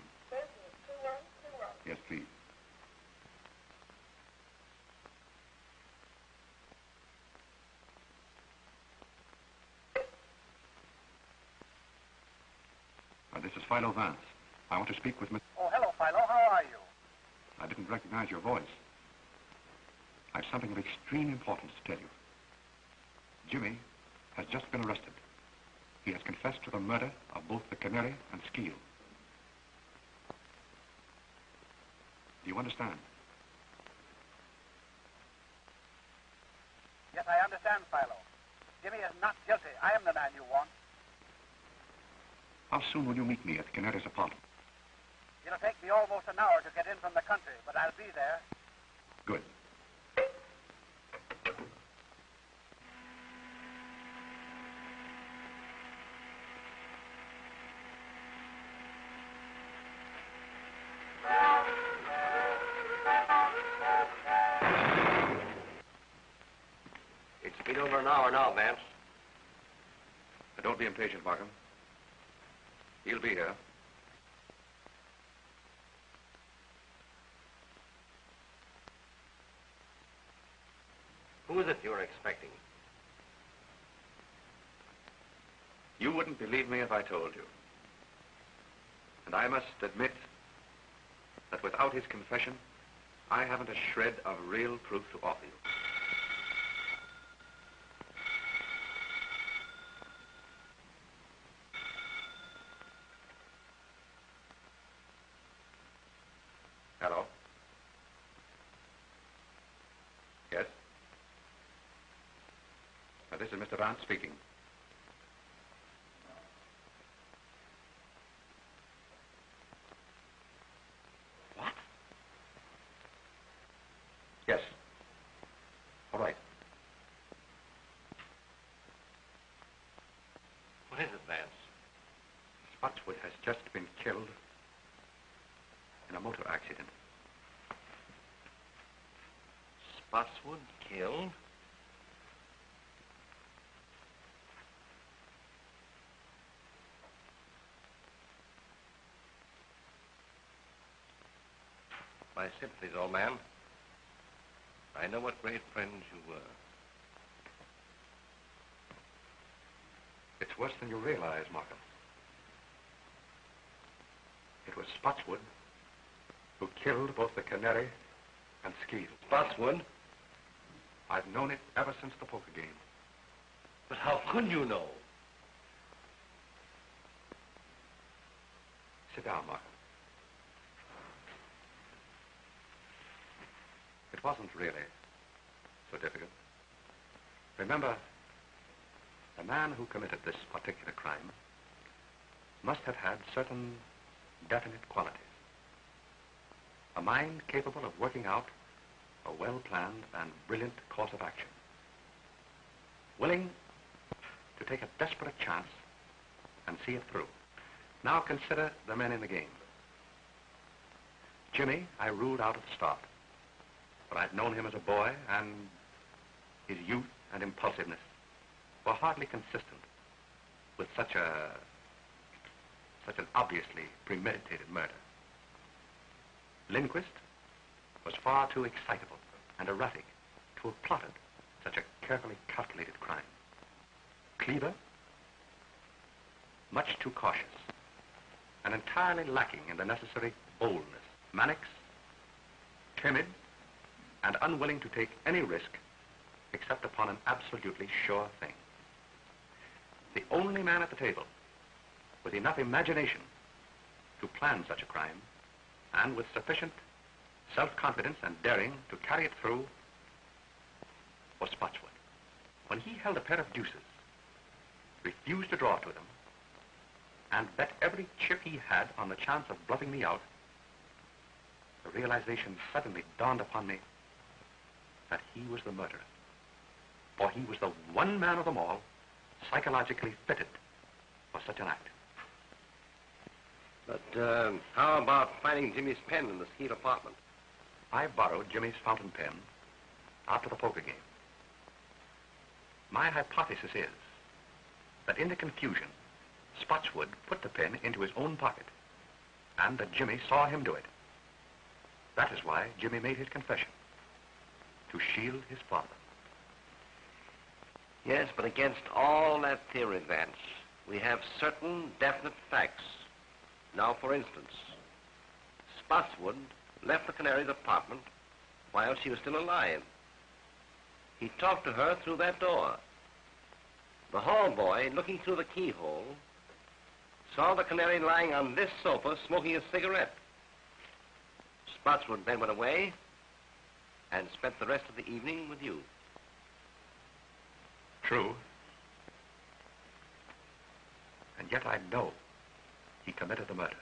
Yes, please. This is Philo Vance. I want to speak with Miss... Oh, hello, Philo. How are you? I didn't recognize your voice. I've something of extreme importance to tell you. Jimmy has just been arrested. He has confessed to the murder of both the Canary and Skeel. Do you understand? Yes, I understand, Philo. Jimmy is not guilty. I am the man you want. How soon will you meet me at the Canary's apartment? It'll take me almost an hour to get in from the country, but I'll be there. Good. It's been over an hour now, Vance. Don't be impatient, Markham. He'll be here. Who is it you're expecting? You wouldn't believe me if I told you. And I must admit that without his confession, I haven't a shred of real proof to offer you. Hello? Yes? This is Mr. Vance speaking. What? Yes. All right. What is it, Vance? Spotswood has just been killed in a motor accident. Spotswood killed? My sympathies, old man. I know what great friends you were. It's worse than you realize, Markham. It was Spotswood who killed both the Canary and Skeel. Spotswood? I've known it ever since the poker game. But how could you know? Sit down, Markham. It wasn't really so difficult. Remember, the man who committed this particular crime must have had certain definite qualities. A mind capable of working out a well-planned and brilliant course of action. Willing to take a desperate chance and see it through. Now consider the men in the game. Jimmy, I ruled out at the start. But I'd known him as a boy, and his youth and impulsiveness were hardly consistent with such an obviously premeditated murder. Lindquist was far too excitable and erratic to have plotted such a carefully calculated crime. Cleaver, much too cautious, and entirely lacking in the necessary boldness. Mannix, timid, and unwilling to take any risk except upon an absolutely sure thing. The only man at the table with enough imagination to plan such a crime and with sufficient self-confidence and daring to carry it through was Spotswood. When he held a pair of deuces, refused to draw to them, and bet every chip he had on the chance of bluffing me out, the realization suddenly dawned upon me that he was the murderer. For he was the one man of them all psychologically fitted for such an act. But how about finding Jimmy's pen in the Skeet apartment? I borrowed Jimmy's fountain pen after the poker game. My hypothesis is that in the confusion, Spotswood put the pen into his own pocket, and that Jimmy saw him do it. That is why Jimmy made his confession, to shield his father. Yes, but against all that theory, Vance, we have certain definite facts. Now, for instance, Spotswood left the Canary's apartment while she was still alive. He talked to her through that door. The hall boy, looking through the keyhole, saw the Canary lying on this sofa smoking a cigarette. Spotswood then went away and spent the rest of the evening with you. True. And yet I know he committed the murder.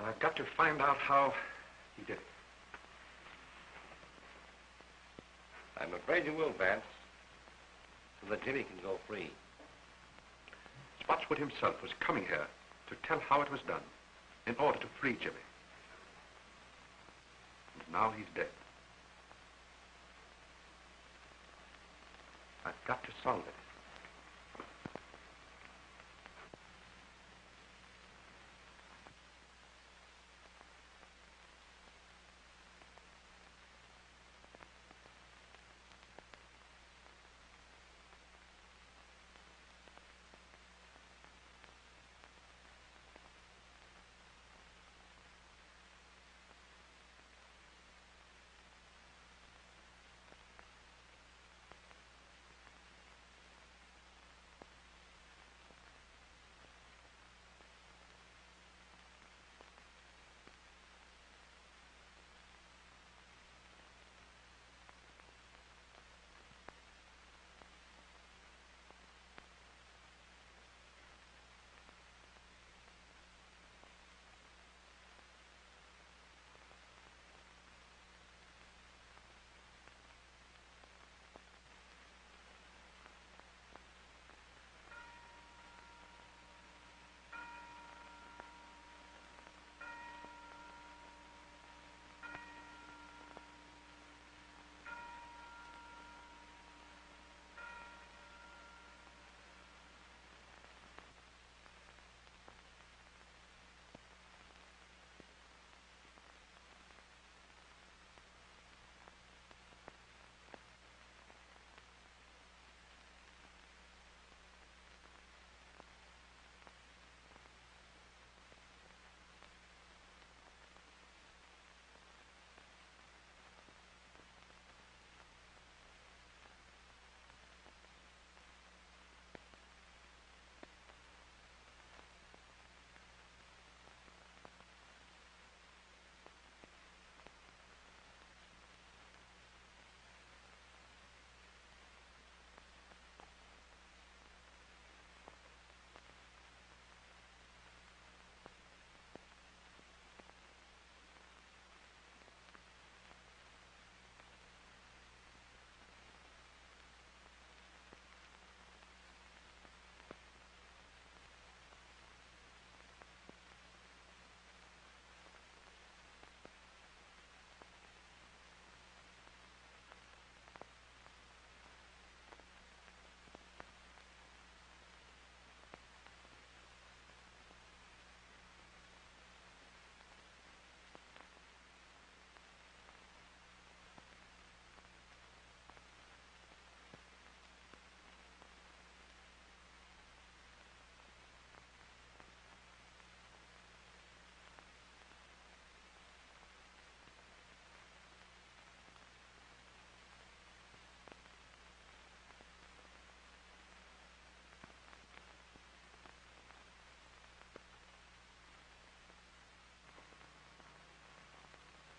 I've got to find out how he did it. I'm afraid you will, Vance, so that Jimmy can go free. Spotswood himself was coming here to tell how it was done in order to free Jimmy. And now he's dead. I've got to solve it.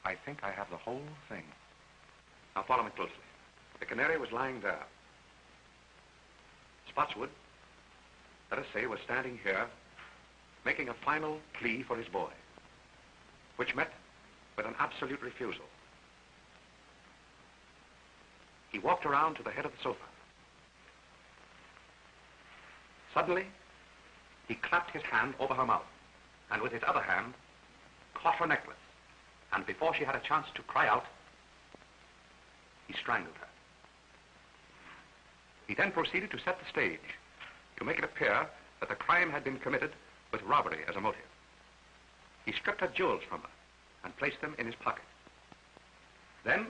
I think I have the whole thing. Now follow me closely. The canary was lying there. Spotswood, let us say, was standing here, making a final plea for his boy, which met with an absolute refusal. He walked around to the head of the sofa. Suddenly, he clapped his hand over her mouth, and with his other hand, caught her necklace. And before she had a chance to cry out, he strangled her. He then proceeded to set the stage to make it appear that the crime had been committed with robbery as a motive. He stripped her jewels from her and placed them in his pocket. Then,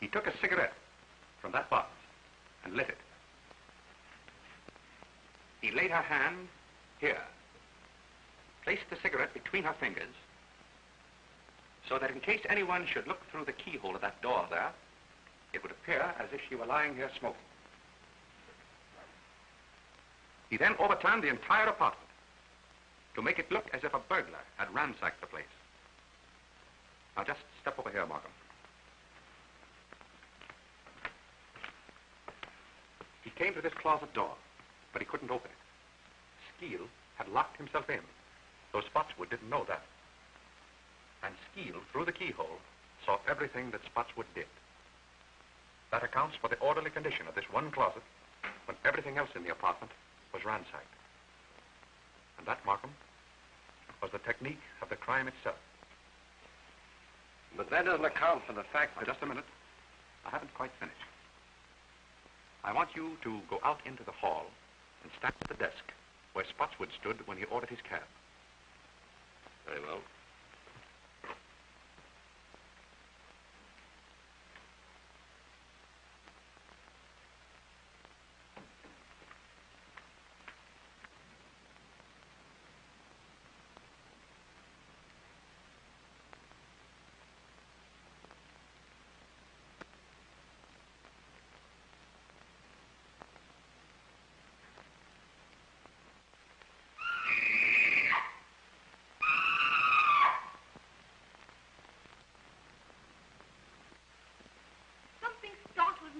he took a cigarette from that box and lit it. He laid her hand here, placed the cigarette between her fingers, so that in case anyone should look through the keyhole of that door there, it would appear as if she were lying here smoking. He then overturned the entire apartment to make it look as if a burglar had ransacked the place. Now just step over here, Markham. He came to this closet door, but he couldn't open it. Skeel had locked himself in, though Spotswood didn't know that. And Skeel, through the keyhole, saw everything that Spotswood did. That accounts for the orderly condition of this one closet when everything else in the apartment was ransacked. And that, Markham, was the technique of the crime itself. But that doesn't account for the fact that... Just a minute. I haven't quite finished. I want you to go out into the hall and stand at the desk where Spotswood stood when he ordered his cab. Very well.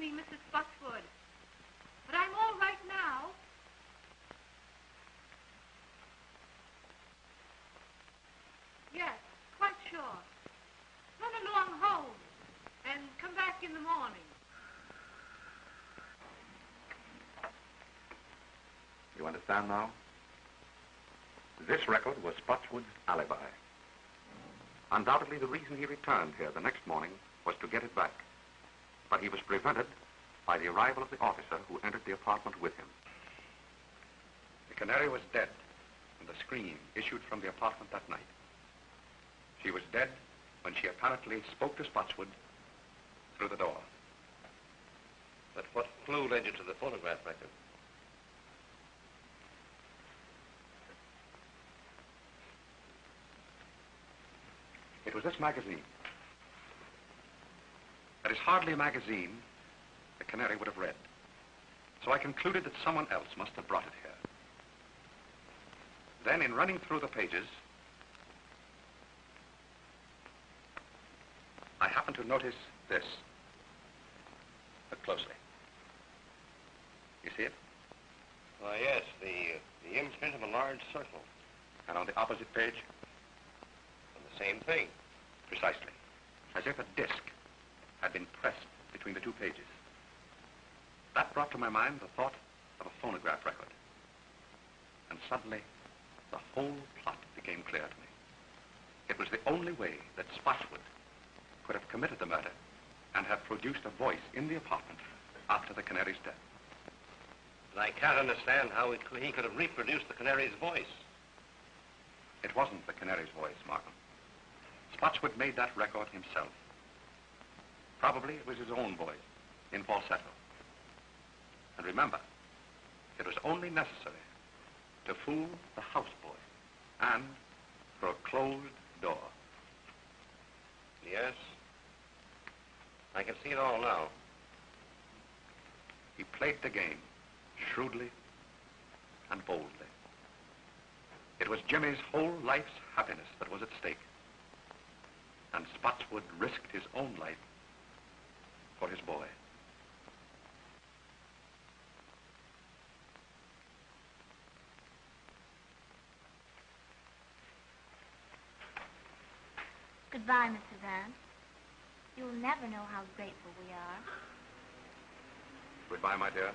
Me, Mrs. Spotswood. But I'm all right now. Yes, quite sure. Run along home and come back in the morning. You understand now? This record was Spotswood's alibi. Undoubtedly, the reason he returned here the next morning was to get it back. But he was prevented by the arrival of the officer who entered the apartment with him. The canary was dead, and the scream issued from the apartment that night. She was dead when she apparently spoke to Spotswood through the door. But what clue led you to the phonograph record? It was this magazine. That is hardly a magazine the canary would have read. So I concluded that someone else must have brought it here. Then, in running through the pages, I happened to notice this. Look closely. You see it? Why, yes, the imprint of a large circle. And on the opposite page? And the same thing. Precisely. As if a disc had been pressed between the two pages. That brought to my mind the thought of a phonograph record. And suddenly, the whole plot became clear to me. It was the only way that Spotswood could have committed the murder and have produced a voice in the apartment after the canary's death. But I can't understand how he could have reproduced the canary's voice. It wasn't the canary's voice, Markham. Spotswood made that record himself. Probably it was his own voice, in falsetto. And remember, it was only necessary to fool the houseboy and for a closed door. Yes. I can see it all now. He played the game shrewdly and boldly. It was Jimmy's whole life's happiness that was at stake. And Spotswood risked his own life for his boy. Goodbye, Mr. Vance. You'll never know how grateful we are. Goodbye, my dear.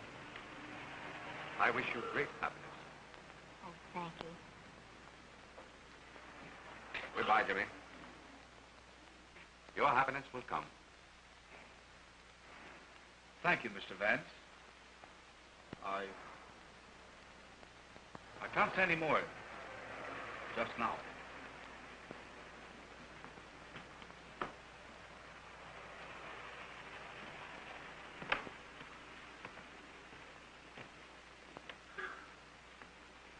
I wish you great happiness. Oh, thank you. Goodbye, Jimmy. Your happiness will come. Thank you, Mr. Vance. I can't say any more just now.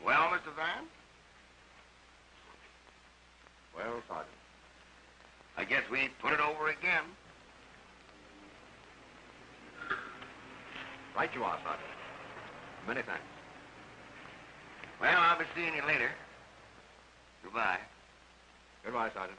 Well, Mr. Vance? Well, Sergeant. I guess we put it over again. Right you are, Sergeant. Many thanks. Well, I'll be seeing you later. Goodbye. Goodbye, Sergeant.